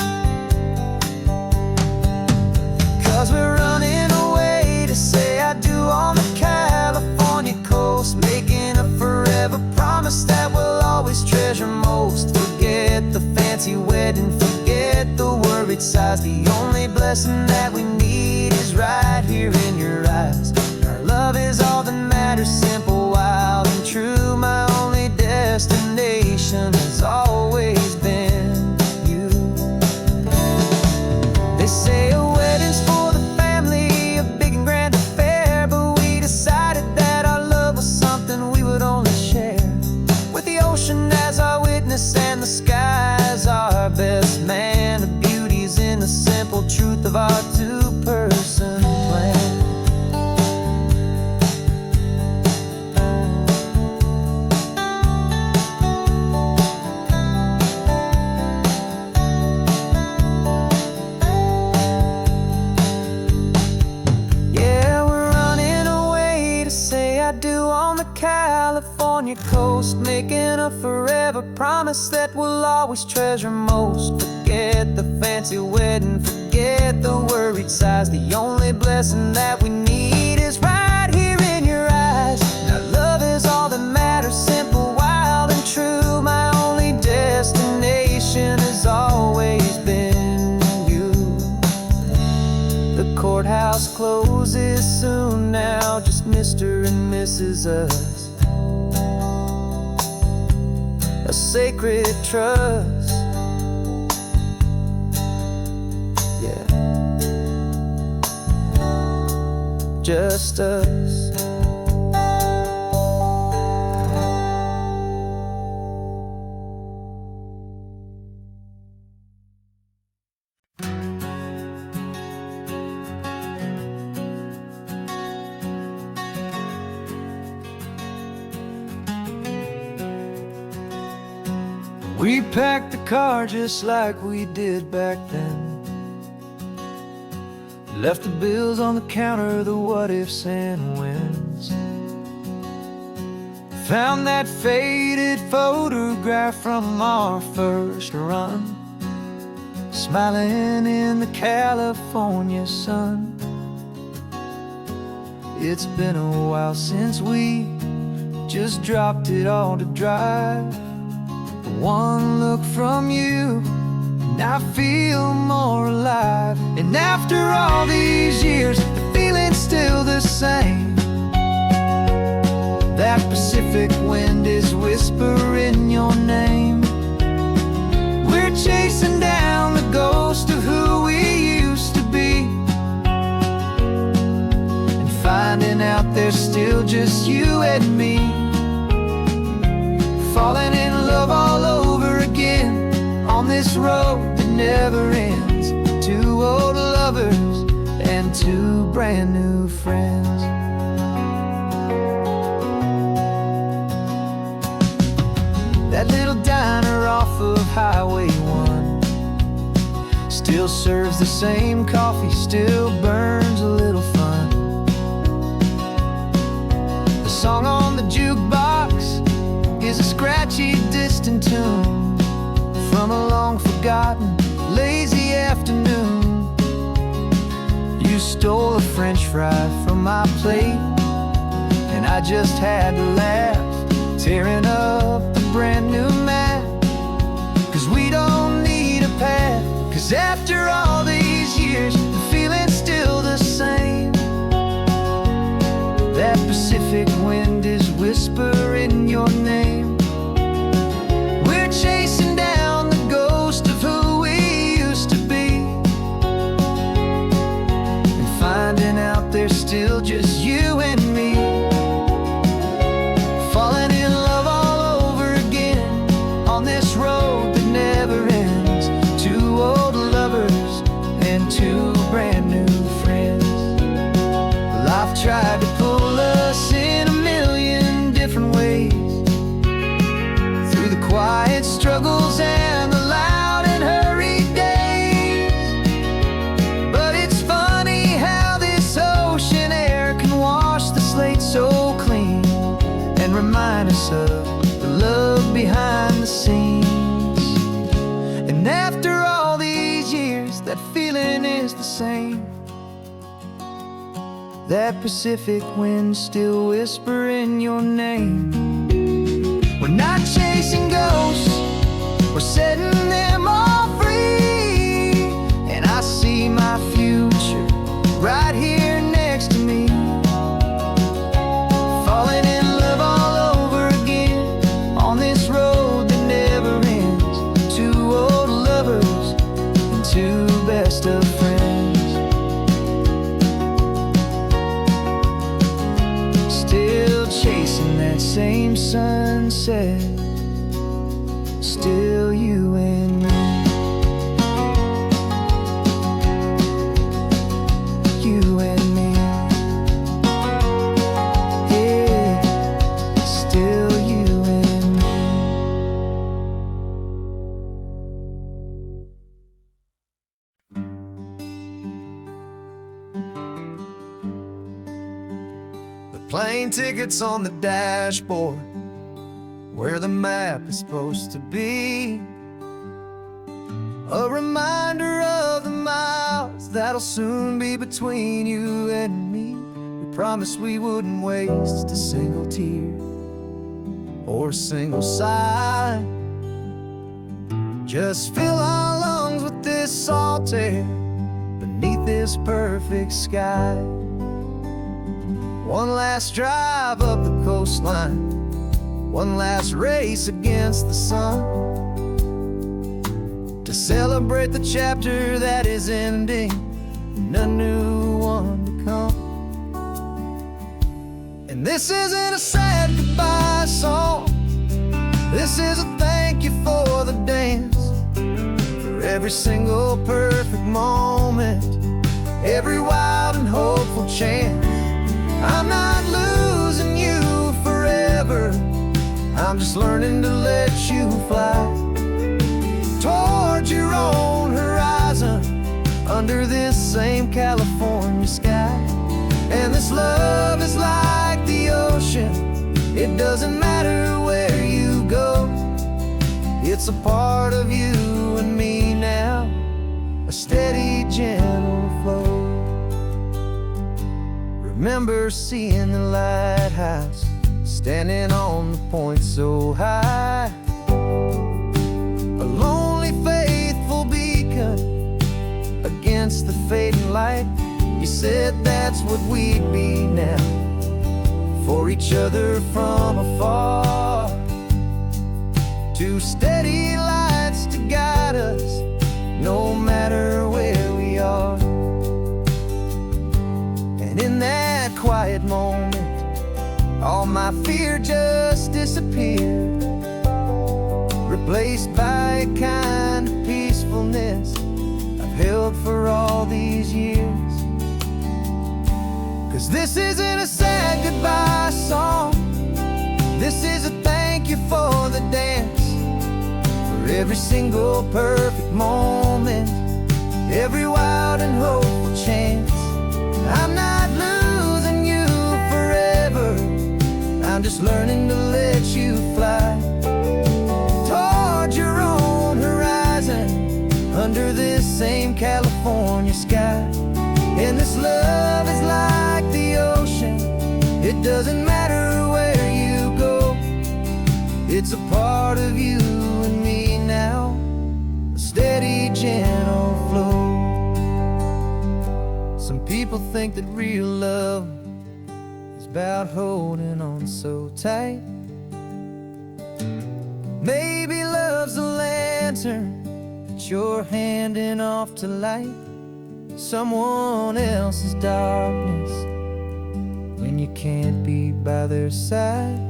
'Cause we're running away to say I do on the California coast, making a forever promise that we'll always treasure most. Forget the fancy wedding, forget the worried sighs. The only blessing that we need is right here in your eyes. Our love is all that matters, simple, wild, and true. My only destination has always been you. They say a wedding's for the family, a big and grand affair, but we decided that our love was something we would only share with the ocean as our witness and the sky as our best man. The beauty's in the simple truth of our 2-person plan. California coast, making a forever promise that we'll always treasure most. Forget the fancy wedding, forget the worried sighs. The only blessing that we need is right here in your eyes. Now love is all that matters, simple, wild, and true. My only destination has always been you. The courthouse closes soon now, just Mr. and Mrs. Us, a sacred trust. Yeah, just us. We packed the car just like we did back then. Left the bills on the counter, the what ifs and whens. Found that faded photograph from our first run, smiling in the California sun. It's been a while since we just dropped it all to drive. One look from you and I feel more alive. And after all these years, the feeling's still the same. That Pacific wind is whispering your name. We're chasing down the ghost of who we used to be, and finding out there's still just you and me. Falling in love all over again on this road that never ends. 2 old lovers and 2 brand new friends. That little diner off of Highway 1 still serves the same coffee, still burns a little fun. The song on the jukebox is a scratchy, distant tune from a long-forgotten, lazy afternoon. You stole a French fry from my plate, and I just had to laugh, tearing up the brand new map. 'Cause we don't need a path, 'cause after all these years, the feeling's still the same. That Pacific wind is whispering your name. We're chasing down the ghost of who we used to be, and finding out there's still just you and me. Falling in love all over again on this road that never ends. 2 old lovers that feeling is the same. That Pacific wind still whispering your name. We're not chasing ghosts, we're setting them all free. And I see my future right here next to me, falling in love all over again on this road that never ends. Two old lovers and two best of friends, still chasing that same sunset. Still you and me, you and me, yeah, still you and me. The plane tickets on the dashboard, where the map is supposed to be, a reminder of the miles that'll soon be between you and me. We promised we wouldn't waste a single tear or a single sigh. Just fill our lungs with this salt air beneath this perfect sky. One last drive up the coastline, one last race against the sun, to celebrate the chapter that is ending and a new one to come. And this isn't a sad goodbye song, this is a thank you for the dance, for every single perfect moment, every wild and hopeful chance. I'm not losing you forever, I'm just learning to let you fly toward your own horizon, under this same California sky. And this love is like the ocean, it doesn't matter where you go, it's a part of you and me now, a steady, gentle flow. Remember seeing the lighthouse, standing on the point so high, a lonely, faithful beacon against the fading light. You said that's what we'd be now, for each other from afar. Two steady lights to guide us, no matter where we are. And in that quiet moment, all my fear just disappeared, replaced by a kind of peacefulness I've held for all these years. 'Cause this isn't a sad goodbye song, this is a thank you for the dance, for every single perfect moment, every wild and hopeful chance. I'm not losing you forever, I'm just learning to let you fly toward your own horizon, under this same California sky. And this love is like the ocean, it doesn't matter where you go, it's a part of you and me now, a steady, gentle flow. Some people think that real love is about holding on so tight. Maybe love's a lantern that you're handing off to light someone else's darkness when you can't be by their side.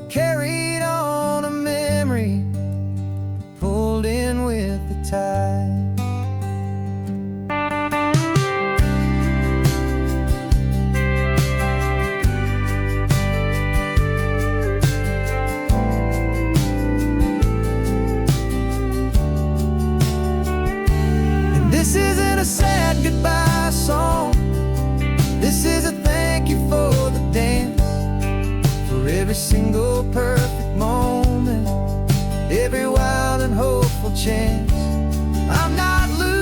Carried on a memory, pulled in with the tide. This isn't a sad goodbye song, this is a thank you for the dance, for every single perfect moment, every wild and hopeful chance. I'm not losing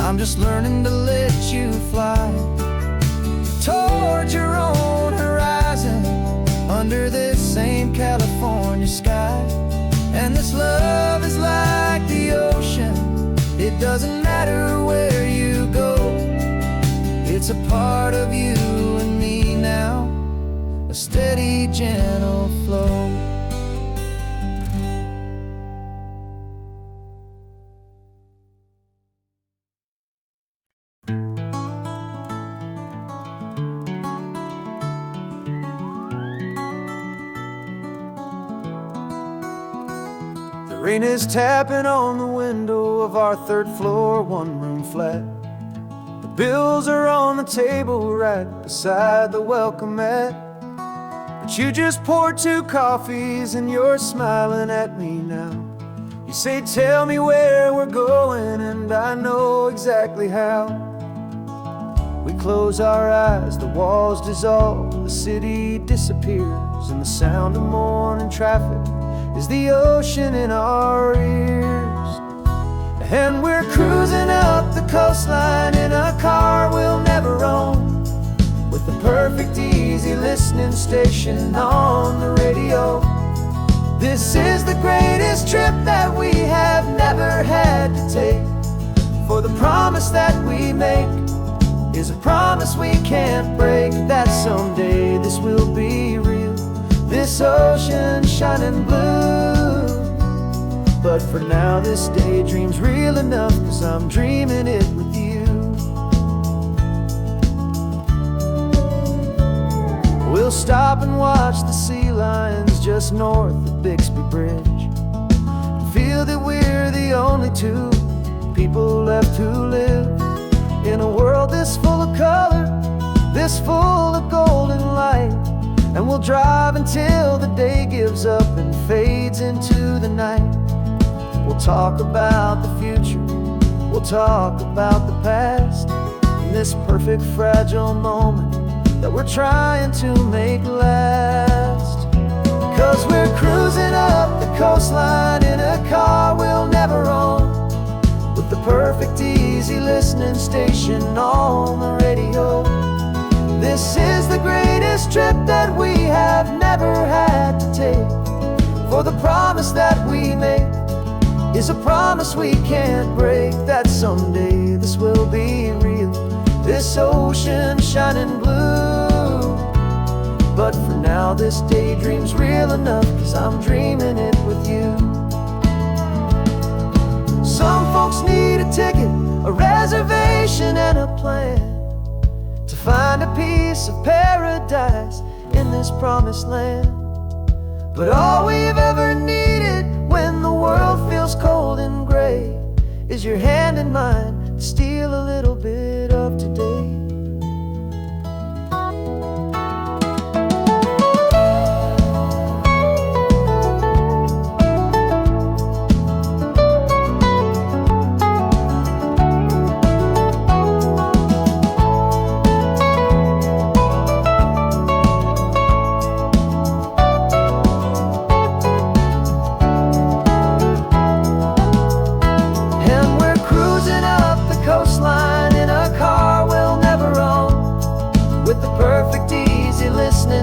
I'm just learning to let you fly towards your own horizon, under this same California sky. And this love is like the ocean, it doesn't matter where you go. It's a part of you and me now, a steady, gentle flow. The rain is tapping on the window of our third floor, one-room flat. The bills are on the table right beside the welcome mat. But you just poured 2 coffees and you're smiling at me now. You say, tell me where we're going, and I know exactly how. We close our eyes, the walls dissolve, the city disappears, and the sound of morning traffic is the ocean in our ears. And we're cruising up the coastline in a car we'll never own, with the perfect easy listening station on the radio. This is the greatest trip that we have never had to take, for the promise that we make is a promise we can't break, that someday this will be real, this ocean shining blue. But for now this daydream's real enough, 'cause I'm dreaming it with you. We'll stop and watch the sea lions just north of Bixby Bridge, and feel that we're the only 2 people left who live in a world this full of color, this full of golden light. And we'll drive until the day gives up and fades into the night. We'll talk about the future, we'll talk about the past, in this perfect fragile moment that we're trying to make last. 'Cause we're cruising up the coastline in a car we'll never own, with the perfect easy listening station on the radio. This is the greatest trip that we have never had to take, for the promise that we make is a promise we can't break, that someday this will be real, this ocean shining blue. But for now this daydream's real enough, 'cause I'm dreaming it with you. Some folks need a ticket, a reservation and a plan, to find a piece of paradise in this promised land. But all we've ever needed when the world feels cold and gray is your hand in mine to steal a little bit of today.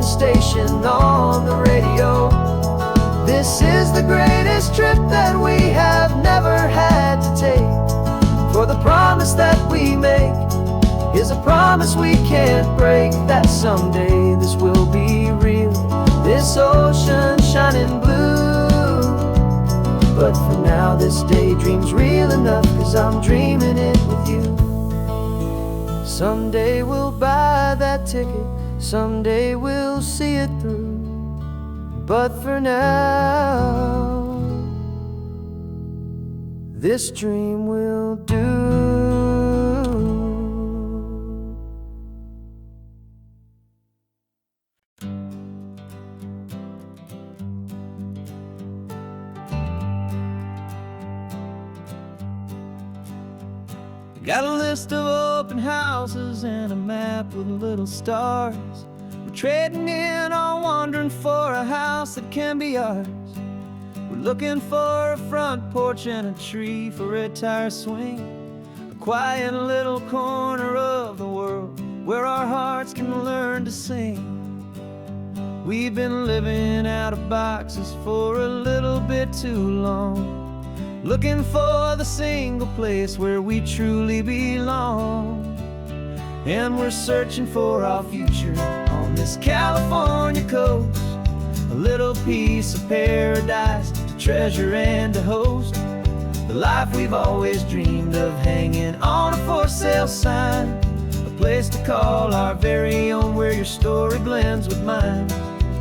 Station on the radio. This is the greatest trip that we have never had to take, for the promise that we make is a promise we can't break, that someday this will be real, this ocean shining blue. But for now this daydream's real enough, 'cause I'm dreaming it with you. Someday we'll buy that ticket, someday we'll see it through, but for now this dream will do. Got a list of open houses and a map with little stars. We're trading in or wandering for a house that can be ours. We're looking for a front porch and a tree for a tire swing, a quiet little corner of the world where our hearts can learn to sing. We've been living out of boxes for a little bit too long, looking for the single place where we truly belong. And we're searching for our future on this California coast, a little piece of paradise to treasure and to host. The life we've always dreamed of, hanging on a for sale sign, a place to call our very own where your story blends with mine.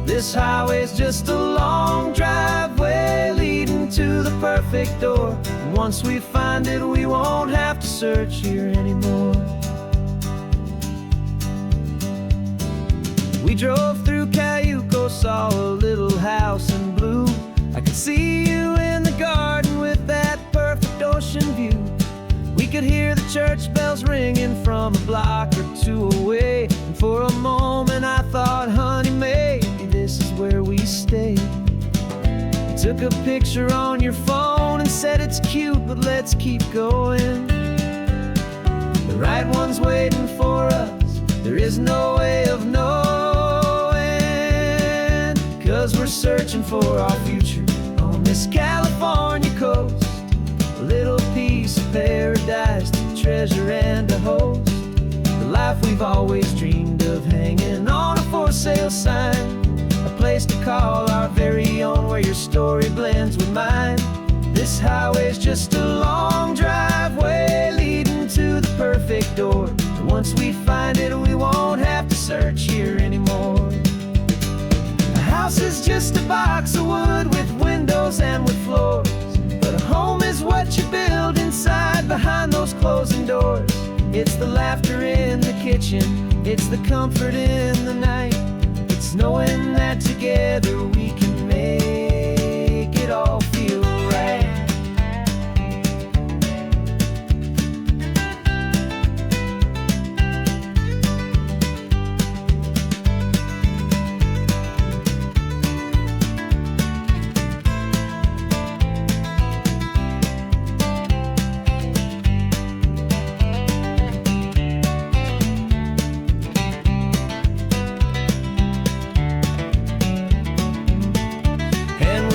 This highway's just a long driveway leading to the perfect door, and once we find it we won't have to search here anymore. We drove through Cayuco, saw a little house in blue. I could see you in the garden with that perfect ocean view. We could hear the church bells ringing from a block or two away, and for a moment I thought, honey, maybe this is where we stay. You took a picture on your phone and said it's cute, but let's keep going. The right one's waiting for us, there is no way of knowing, 'cause we're searching for our future on this California coast, a little piece of paradise to treasure and to host. The life we've always dreamed of, hanging on a for sale sign, a place to call our very own where your story blends with mine. This highway's just a long driveway leading to the perfect door, and once we find it we won't have to search here anymore. House is just a box of wood with windows and with floors, but a home is what you build inside behind those closing doors. It's the laughter in the kitchen, it's the comfort in the night, it's knowing that together we can make it all feel right.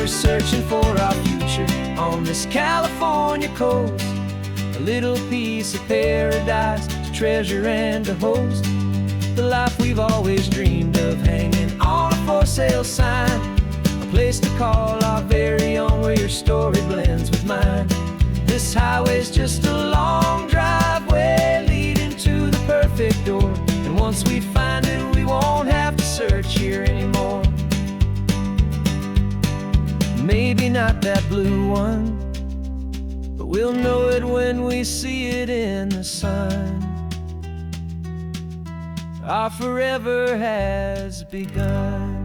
Searching for our future on this California coast, a little piece of paradise to treasure and to host. The life we've always dreamed of, hanging on a for sale sign, a place to call our very own where your story blends with mine. This highway's just a long driveway leading to the perfect door, and once we find it we won't have to search here anymore. Maybe not that blue one, but we'll know it when we see it in the sun. Our forever has begun.